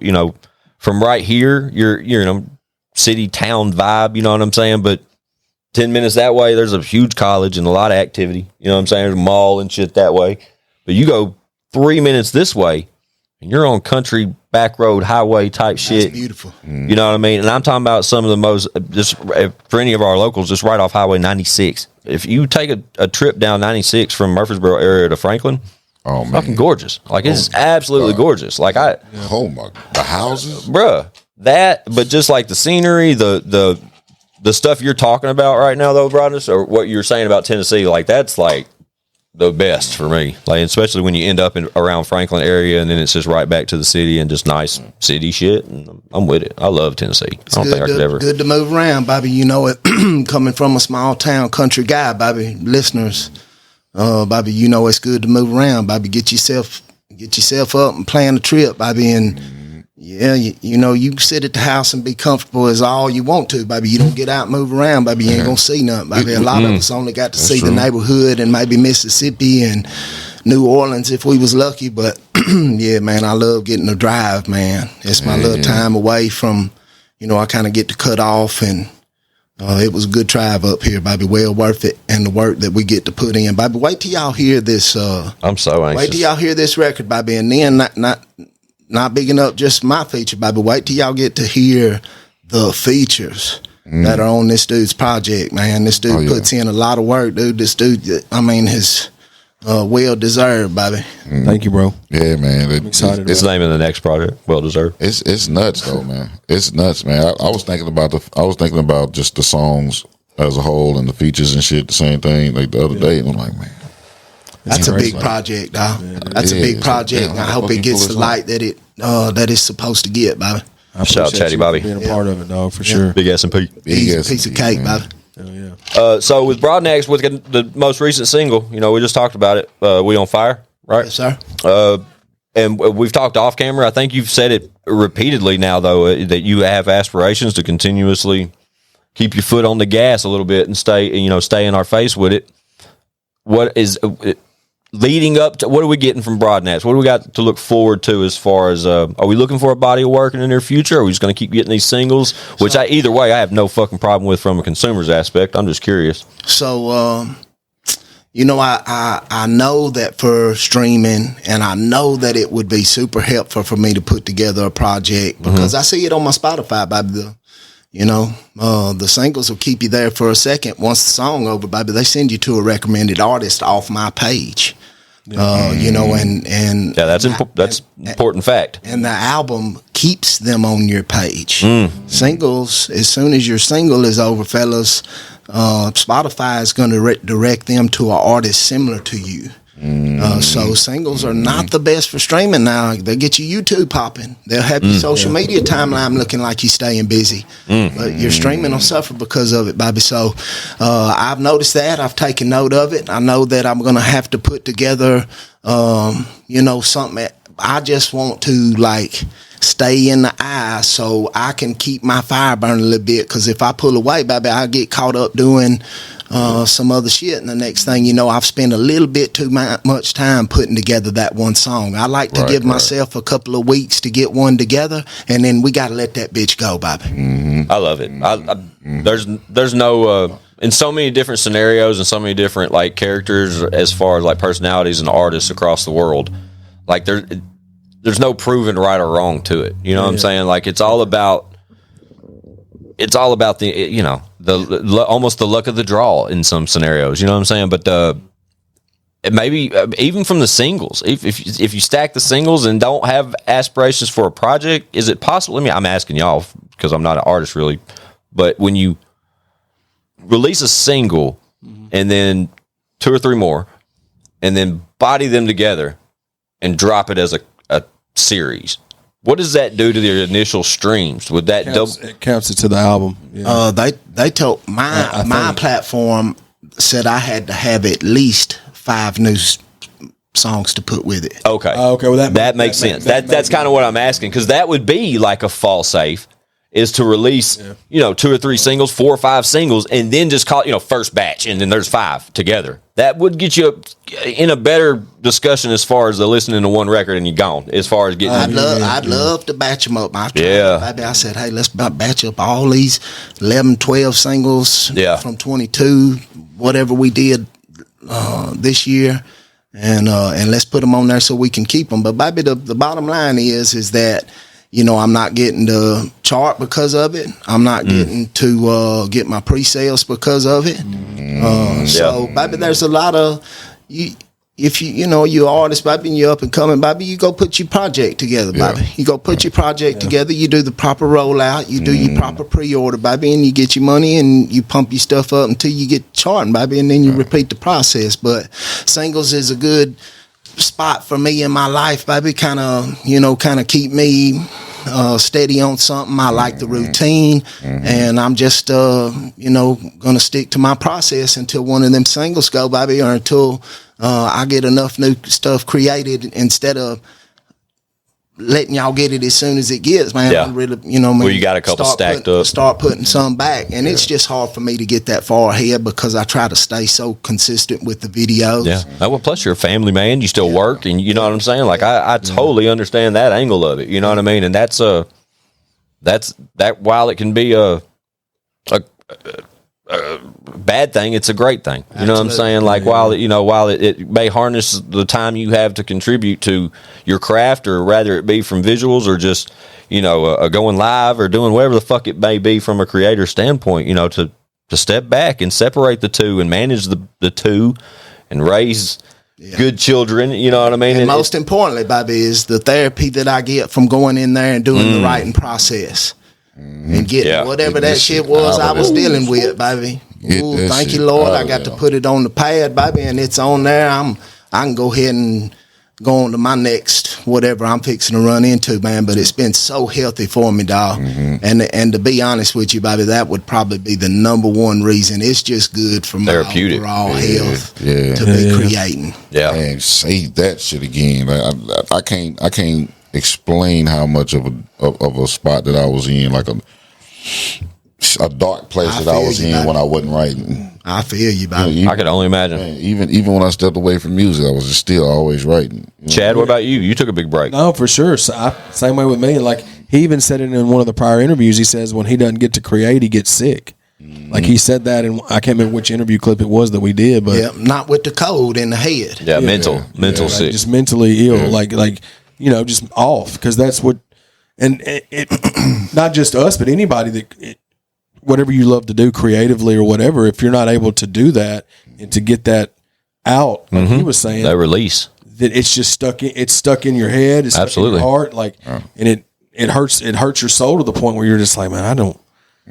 from right here, you're in a city town vibe. You know what I'm saying? But 10 minutes that way, there's a huge college and a lot of activity. You know what I'm saying? There's a mall and shit that way. But you go 3 minutes this way, and you're on country back road highway type shit. that's beautiful. You know what I mean? And I'm talking about some of the most, just for any of our locals, just right off Highway 96. If you take a trip down 96 from Murfreesboro area to Franklin, oh man, fucking gorgeous. Like it's absolutely gorgeous. Like oh my, the houses, bruh, but just like the scenery, the stuff you're talking about right now, though, Brodnax, or what you're saying about Tennessee, like that's like the best for me. Like especially when you end up around Franklin area, and then it's just right back to the city and just nice city shit. And I'm with it. I love Tennessee. I don't think I could ever. Good to move around, Bobby. You know it. Coming from a small town country guy, Bobby. Listeners, Bobby, you know it's good to move around, Bobby. Get yourself up and plan a trip, Bobby. And yeah, you know you can sit at the house and be comfortable as all you want to, Bobby. You don't get out and move around, Bobby. You ain't gonna see nothing, Bobby. A lot of us only got to see the neighborhood and maybe Mississippi and New Orleans if we was lucky. But yeah, man, I love getting to drive, man. It's my little time away from, I kind of get to cut off, and it was a good drive up here, Bobby. Well worth it, and the work that we get to put in, Bobby. Wait till y'all hear this. I'm so anxious. Wait till y'all hear this record, Bobby, and then not bigging up just my feature, Bobby. Wait till y'all get to hear the features that are on this dude's project, man. This dude puts in a lot of work, dude. This dude, his well deserved, Bobby. Thank you, bro. Yeah, man. I'm excited. It's the name of the next project. Well deserved. It's nuts though, man. It's nuts, man. I was thinking about just the songs as a whole and the features and shit. The same thing like the other day, and I'm like, man, that's a big project, dog. That's a big project. And I hope it gets the light that it's supposed to get, Bobby. Shout out Chatty Bobby. Being a part of it, dog, for sure. Big S&P. Piece of cake, Bobby. Hell yeah. So with Brodnax, with the most recent single, we just talked about it. We on Fire, right? Yes, sir. And we've talked off camera. I think you've said it repeatedly now, though, that you have aspirations to continuously keep your foot on the gas a little bit and stay in our face with it. What is leading up to, what are we getting from Brodnax? What do we got to look forward to as far as, are we looking for a body of work in the near future? Are we just going to keep getting these singles? Which either way, I have no fucking problem with from a consumer's aspect. I'm just curious. So, I know that for streaming, and I know that it would be super helpful for me to put together a project because I see it on my Spotify, Bobby. The singles will keep you there for a second. Once the song over, baby, they send you to a recommended artist off my page. And that's important fact. And the album keeps them on your page. Singles, as soon as your single is over, fellas, Spotify is going to direct them to an artist similar to you. So singles are not the best for streaming now. They get your YouTube popping. They'll have your social media timeline looking like you're staying busy. But your streaming will suffer because of it, Bobby. So I've noticed that. I've taken note of it. I know that I'm going to have to put together, something. I just want to stay in the eye so I can keep my fire burning a little bit. Because if I pull away, baby, I get caught up doing some other shit, and the next thing you know, I've spent a little bit too much time putting together that one song. I like to give myself a couple of weeks to get one together, and then we got to let that bitch go, Bobby. I love it. There's no in so many different scenarios and so many different characters as far as personalities and artists across the world. There's no proven right or wrong to it. You know what I'm saying? It's all about the almost the luck of the draw in some scenarios. You know what I'm saying? But maybe even from the singles, if you stack the singles and don't have aspirations for a project, is it possible? I'm asking y'all because I'm not an artist really, but when you release a single and then 2 or 3 more, and then body them together and drop it as a series, what does that do to their initial streams? Would that it counts it to the album? Yeah. They told my platform said I had to have at least 5 new songs to put with it. Okay. Okay. Well, that makes sense. That's kind of what I'm asking, because that would be like a fall safe, is to release 2 or 3 singles, 4 or 5 singles, and then just call it first batch, and then there's 5 together. That would get you in a better discussion as far as the listening to one record and you're gone. As far as getting, I'd love to batch them up. I said, hey, let's batch up all these 11, 12 singles from 22, whatever we did this year, and let's put them on there so we can keep them. But baby, the bottom line is that I'm not getting the chart because of it. I'm not getting to get my pre-sales because of it. So, baby, there's a lot of if you're artist, baby, and you're up and coming, baby, you go put your project together, baby. You go put your project together. You do the proper rollout. You do your proper pre-order, baby, and you get your money and you pump your stuff up until you get charting, baby, and then you repeat the process. But singles is a good spot for me in my life, baby. Kind of keep me steady on something. I like the routine, and I'm just gonna stick to my process until one of them singles go, baby, or until I get enough new stuff created, instead of letting y'all get it as soon as it gets, man. I'm really, well, you got a couple stacked up. Start putting some back, and it's just hard for me to get that far ahead because I try to stay so consistent with the videos. Yeah. Well, plus you're a family man. You still work, and you know what I'm saying. Like I totally understand that angle of it. You know what I mean? And that's that. While it can be a bad thing, it's a great thing. You know what I'm saying? Like while it may harness the time you have to contribute to your craft, or rather it be from visuals or just going live or doing whatever the fuck it may be from a creator standpoint, to step back and separate the two and manage the two and raise good children. You know what I mean? And most importantly, baby, is the therapy that I get from going in there and doing the writing process. And getting whatever that shit was I was dealing with, baby. Ooh, thank you, Lord. I got to put it on the pad, baby, and it's on there. I can go ahead and go on to my next whatever I'm fixing to run into, man. But it's been so healthy for me, dog. And to be honest with you, baby, that would probably be the number one reason. It's just good for my overall health to be creating. Yeah, and say that shit again. I can't explain how much of a spot that I was in, like a dark place that I was in when I wasn't writing. I feel you, baby. I could only imagine. Man, even when I stepped away from music, I was still always writing. Chad, what about you? You took a big break. No, for sure. Same way with me. Like he even said it in one of the prior interviews. He says when he doesn't get to create, he gets sick. Like he said that, and I can't remember which interview clip it was that we did, but not with the cold in the head. Mental sick, just mentally ill, like just off, because that's what, and it not just us, but anybody whatever you love to do creatively or whatever, if you're not able to do that and to get that out, like he was saying, that release, that it's just stuck in your head, it's stuck in your heart, and it hurts your soul to the point where you're just like, man,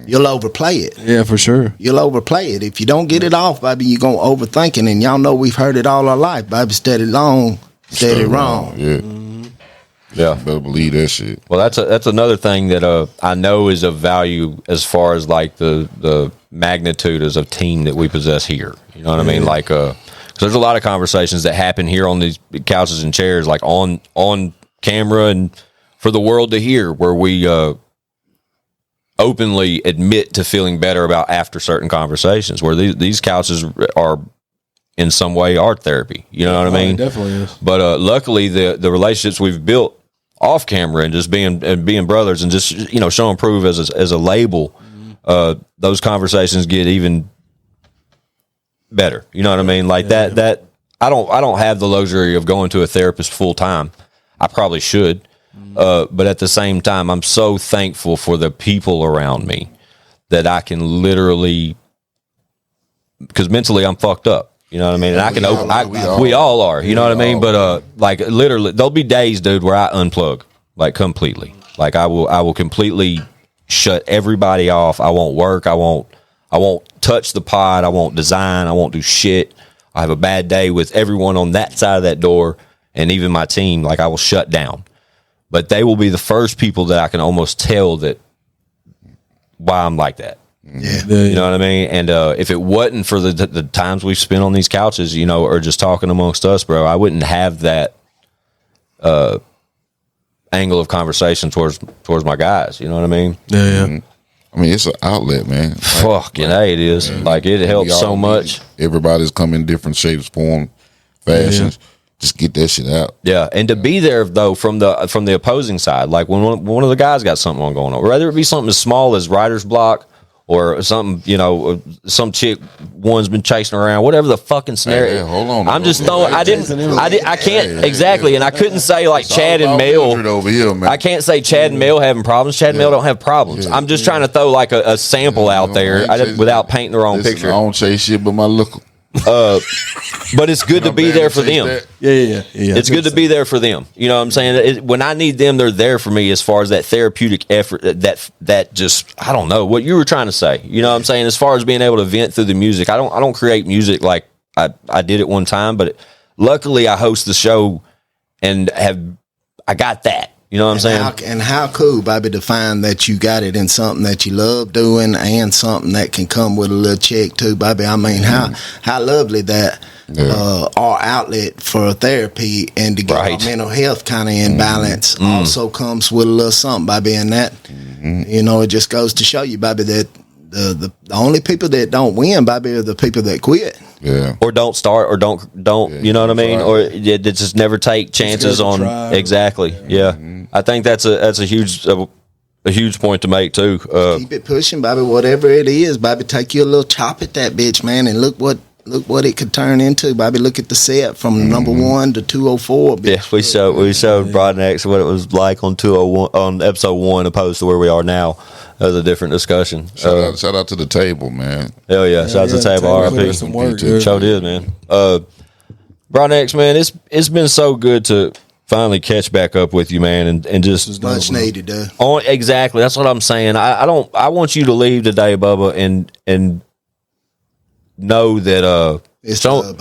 you'll overplay it. Yeah, for sure. You'll overplay it. If you don't get it off, baby, you're going to overthink it. And y'all know we've heard it all our life, baby. Steady long, steady wrong. Yeah. Yeah. Better believe that shit. Well, that's another thing that I know is of value as far as like the magnitude as a team that we possess here. You know what I mean? Like, because there's a lot of conversations that happen here on these couches and chairs, like on camera and for the world to hear, where we openly admit to feeling better about after certain conversations, where these couches are in some way art therapy. You know what I mean? It definitely is. But luckily the relationships we've built off camera and just being brothers and just showing proof as a label, those conversations get even better. You know what I mean? Like that I don't have the luxury of going to a therapist full time. I probably should. But at the same time, I'm so thankful for the people around me that I can literally, because mentally I'm fucked up. You know what I mean? And I can we all are. You know what I mean? But like literally, there'll be days, dude, where I unplug like completely. Like I will completely shut everybody off. I won't work. I won't touch the pod. I won't design. I won't do shit. I have a bad day with everyone on that side of that door, and even my team, like I will shut down. But they will be the first people that I can almost tell that why I'm like that. Yeah. You know what I mean? And if it wasn't for the times we've spent on these couches, you know, or just talking amongst us, bro, I wouldn't have that angle of conversation towards my guys. You know what I mean? Yeah. I mean, it's an outlet, man. Fucking hey, it is. Like it helps so much. Everybody's come in different shapes, form, fashions. Just get that shit out. Yeah, and to be there though from the opposing side, like when one of the guys got something going on, whether it be something as small as writer's block or something, you know, some chick one's been chasing around, whatever the fucking scenario. Hey, hold on. I'm just throwing. I can't exactly, and I couldn't say like It's Chad all and about Mel. Mildred over here, man. I can't say Chad and Mel having problems. Chad and Mel don't have problems. I'm just trying to throw like a sample out there without painting the wrong picture. I don't chase shit, but my look. But it's good to be there for them. Yeah. It's good to be there for them. You know what I'm saying? When I need them, they're there for me as far as that therapeutic effort, that just, I don't know what you were trying to say. You know what I'm saying? As far as being able to vent through the music, I don't create music like I did it one time, but luckily I host the show and I got that. You know what I'm saying? And how cool, Bobby, to find that you got it in something that you love doing and something that can come with a little check too, Bobby. I mean, how lovely that our outlet for therapy and to get our mental health kind of in balance also comes with a little something, Bobby. And that, you know, it just goes to show you, Bobby, that the only people that don't win, Bobby, are the people that quit. Yeah. Or don't start, or don't. You know what I mean? Or they just never take chances on. Try. Exactly. Yeah. I think that's a huge point to make too. Keep it pushing, Bobby. Whatever it is, Bobby, take you a little chop at that bitch, man, and look what it could turn into, Bobby. Look at the set from number 1 to 204. Bitch. Yeah, we showed Brodnax what it was like on 201 on episode 1 opposed to where we are now. That was a different discussion. Shout out to the table, man. Hell yeah! Shout out to the table. RIP. Some work, Show did, man. Brodnax, man, it's been so good to finally catch back up with you, man, and just Much needed, dude. Exactly. That's what I'm saying. I want you to leave today, Bubba, and know that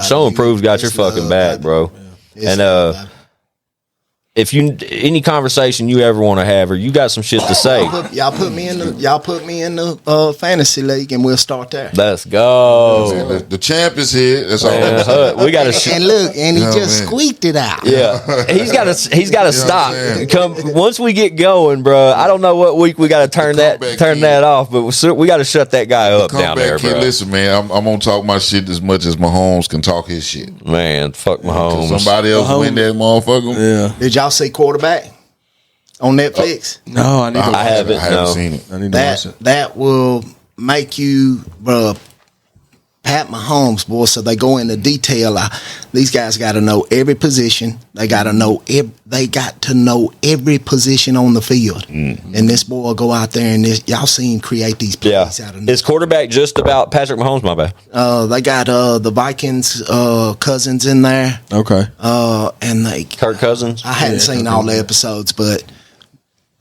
Show Improve's got your fucking back, bro. And if any conversation you ever want to have, or you got some shit to say, y'all put me in the fantasy league, and we'll start there. Let's go. The champ is here. That's all. We got to. And look, and he just squeaked it out. Yeah, he's got to stop. Come once we get going, bro. I don't know what week we got to turn that off, but we got to shut that guy up down there, bro. Listen, man, I'm gonna talk my shit as much as Mahomes can talk his shit. Man, fuck Mahomes. Somebody else win that motherfucker. Yeah. Did y'all see Quarterback on Netflix? No, I haven't seen it. I need to watch it. That will make you, bro. Pat Mahomes, boy. So they go into detail. These guys got to know every position. They got to know. They got to know every position on the field. And this boy will go out there and y'all see him create these plays out of. Is quarterback just about Patrick Mahomes? My bad. They got the Vikings Cousins in there. Okay. And Kirk Cousins. I hadn't seen all the episodes, but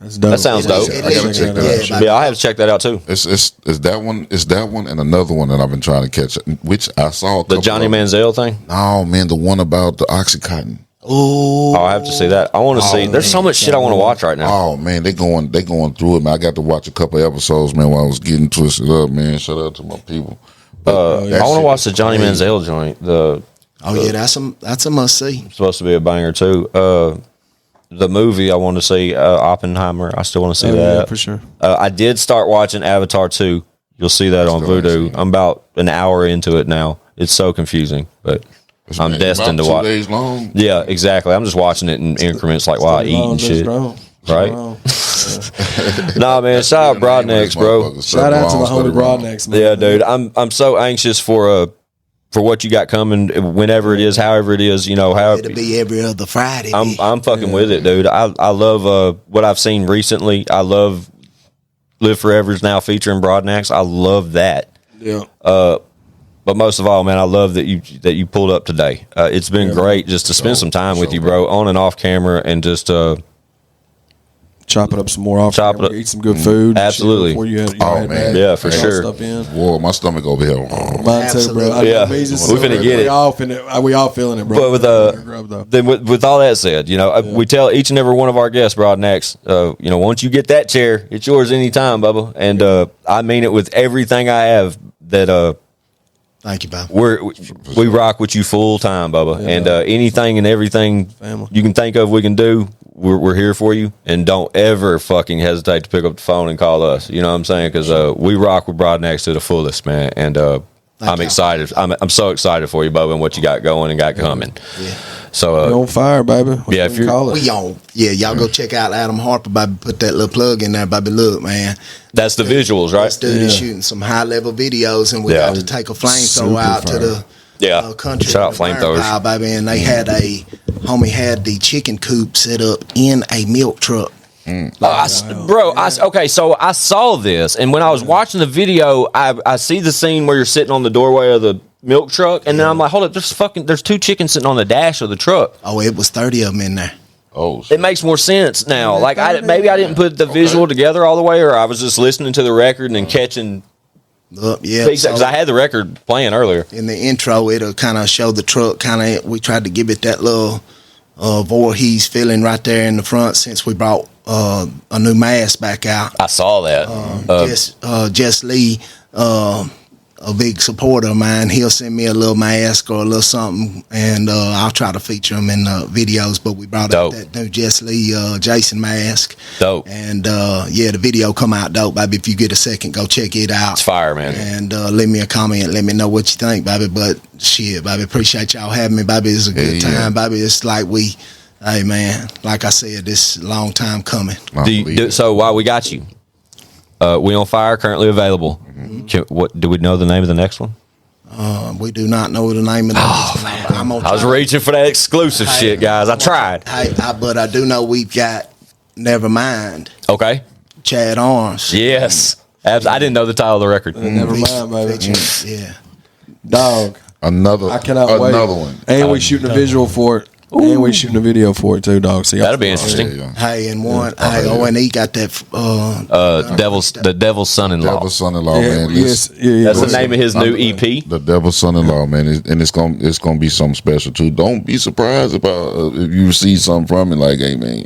That's dope. That sounds dope. I gotta check that out. Yeah, I have to check that out too. It's that one. It's that one and another one that I've been trying to catch, which I saw. The Johnny Manziel thing. Oh man, the one about the Oxycontin. Oh, I have to see that. I want to see. There's so much shit I want to watch right now. Oh man, they going through it, man. I got to watch a couple episodes, man, while I was getting twisted up, man. Shout out to my people. I want to watch the Johnny Manziel joint. That's a must see. Supposed to be a banger too. The movie I want to see, Oppenheimer. I still want to see that. Yeah, for sure. I did start watching Avatar 2. You'll see that on Vudu. I'm about an hour into it now. It's so confusing, but I'm destined to watch. 2 days long. Yeah, exactly. I'm just watching it in increments, like while I eat and shit. Right? Nah, man. Shout out Brodnax, bro. Shout out to the homie Brodnax, man. Yeah, dude. I'm so anxious for what you got coming, whenever it is, however it is, however It'll be every other Friday. I'm fucking with it, dude. I love what I've seen recently. I love Live Forever's now featuring Brodnax. I love that. Yeah. But most of all, man, I love that you pulled up today. It's been great just to spend some time with you, bro, on and off camera, and just chop it up some more often. Chop it up. Eat some good food. Absolutely. Before you had, Man. Yeah, for sure. Stuff in. Whoa, my stomach over here. Mine too, bro. Yeah. We We finna get it. We all feeling it, bro. But with all that said, we tell each and every one of our guests, Brodnax, once you get that chair, it's yours anytime, Bubba. And I mean it with everything I have. That Thank you, Bob. we rock with you full time, Bubba. And anything and everything you can think of, we can do. We're here for you, and don't ever fucking hesitate to pick up the phone and call us. You know what I'm saying? Because we rock with Brodnax to the fullest, man. And I'm excited. I'm so excited for you, Bubba, and what you got going and got coming. Yeah. So you're on fire, baby. If you're call it. We on. Yeah, y'all go check out Adam Harper, baby. Put that little plug in there, baby. Look, man. That's the visuals, right? This dude is shooting some high level videos, and we got to take a flamethrower out to the country. Shout out flamethrowers, baby. And they had homie had the chicken coop set up in a milk truck. Okay, so I saw this, and when I was watching the video, I see the scene where you're sitting on the doorway of the milk truck, and then I'm like, hold up, there's 2 chickens sitting on the dash of the truck. Oh, it was 30 of them in there. Oh, it makes more sense now. Like maybe I didn't put the visual together all the way, or I was just listening to the record and catching. Because I had the record playing earlier. In the intro, it'll kind of show the truck. We tried to give it that little Voorhees feeling right there in the front, since we brought a new mask back out. I saw that. Jess Lee, a big supporter of mine, he'll send me a little mask or a little something, and I'll try to feature him in videos. But we brought out that new Jess Lee Jason mask. Dope. And the video come out dope, baby. If you get a second, go check it out. It's fire, man. And leave me a comment. Let me know what you think, baby. But shit, baby, appreciate y'all having me, baby. It's a good time, baby. It's like hey, man, like I said, this a long time coming. So while we got you, We on Fire currently available. What do we know the name of the next one? We do not know the name of the next one. I was reaching for that exclusive shit, guys. I tried. But I do know we've got Nevermind. Okay. Chad Arms. Yes. I didn't know the title of the record. Nevermind, baby. Yeah. Dog. I cannot wait. Another one. And we shooting a visual for it. Ooh. And we shooting a video for it too, dog. So that'll be interesting. Hey, and one, O&E got that. The Devil's Son-in-Law. Devil's Son-in-Law, man. That's the name of his new EP. The Devil's Son-in-Law, man, and it's gonna be something special too. Don't be surprised about if you receive something from it, like, hey, man,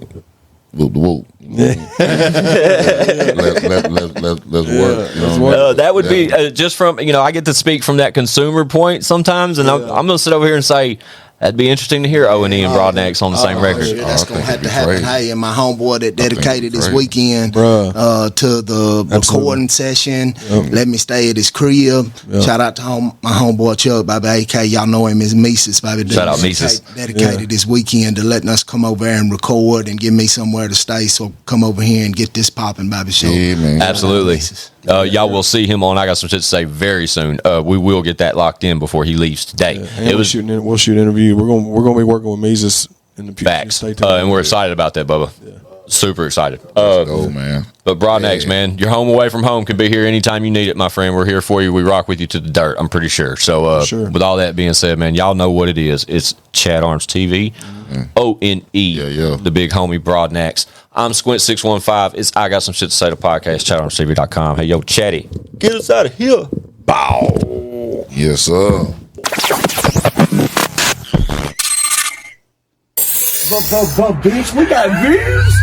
whoop. Let's work. You know that would be just from I get to speak from that consumer point sometimes, and I'm gonna sit over here and say. That'd be interesting to hear O&E and Brodnax on the same record. Sure, that's going to have to happen. Hey, and my homeboy that dedicated his weekend to the recording session, let me stay at his crib. Shout out to my homeboy Chuck, baby, AK. Y'all know him as Mises, baby. Shout out Mises. Dedicated his weekend to letting us come over here and record and give me somewhere to stay. So come over here and get this popping, baby. Show. Yeah, man. Absolutely. Y'all will see him on I Got Some Shit to Say very soon. We will get that locked in before he leaves today. We'll shoot an interview. We're gonna be working with Mises in the future. Facts. And we're excited about that, Bubba. Yeah. Super excited. Let's go, man. But Brodnax, man, your home away from home can be here anytime you need it, my friend. We're here for you. We rock with you to the dirt, I'm pretty sure. So with all that being said, man, y'all know what it is. It's ChadArmesTV. ONE, the big homie Brodnax. I'm Squint615. It's I Got Some Shit to Say, the podcast, ChadArmesTV.com. Hey, yo, Chatty, get us out of here. Bow. Yes, sir. Bitch, we got views.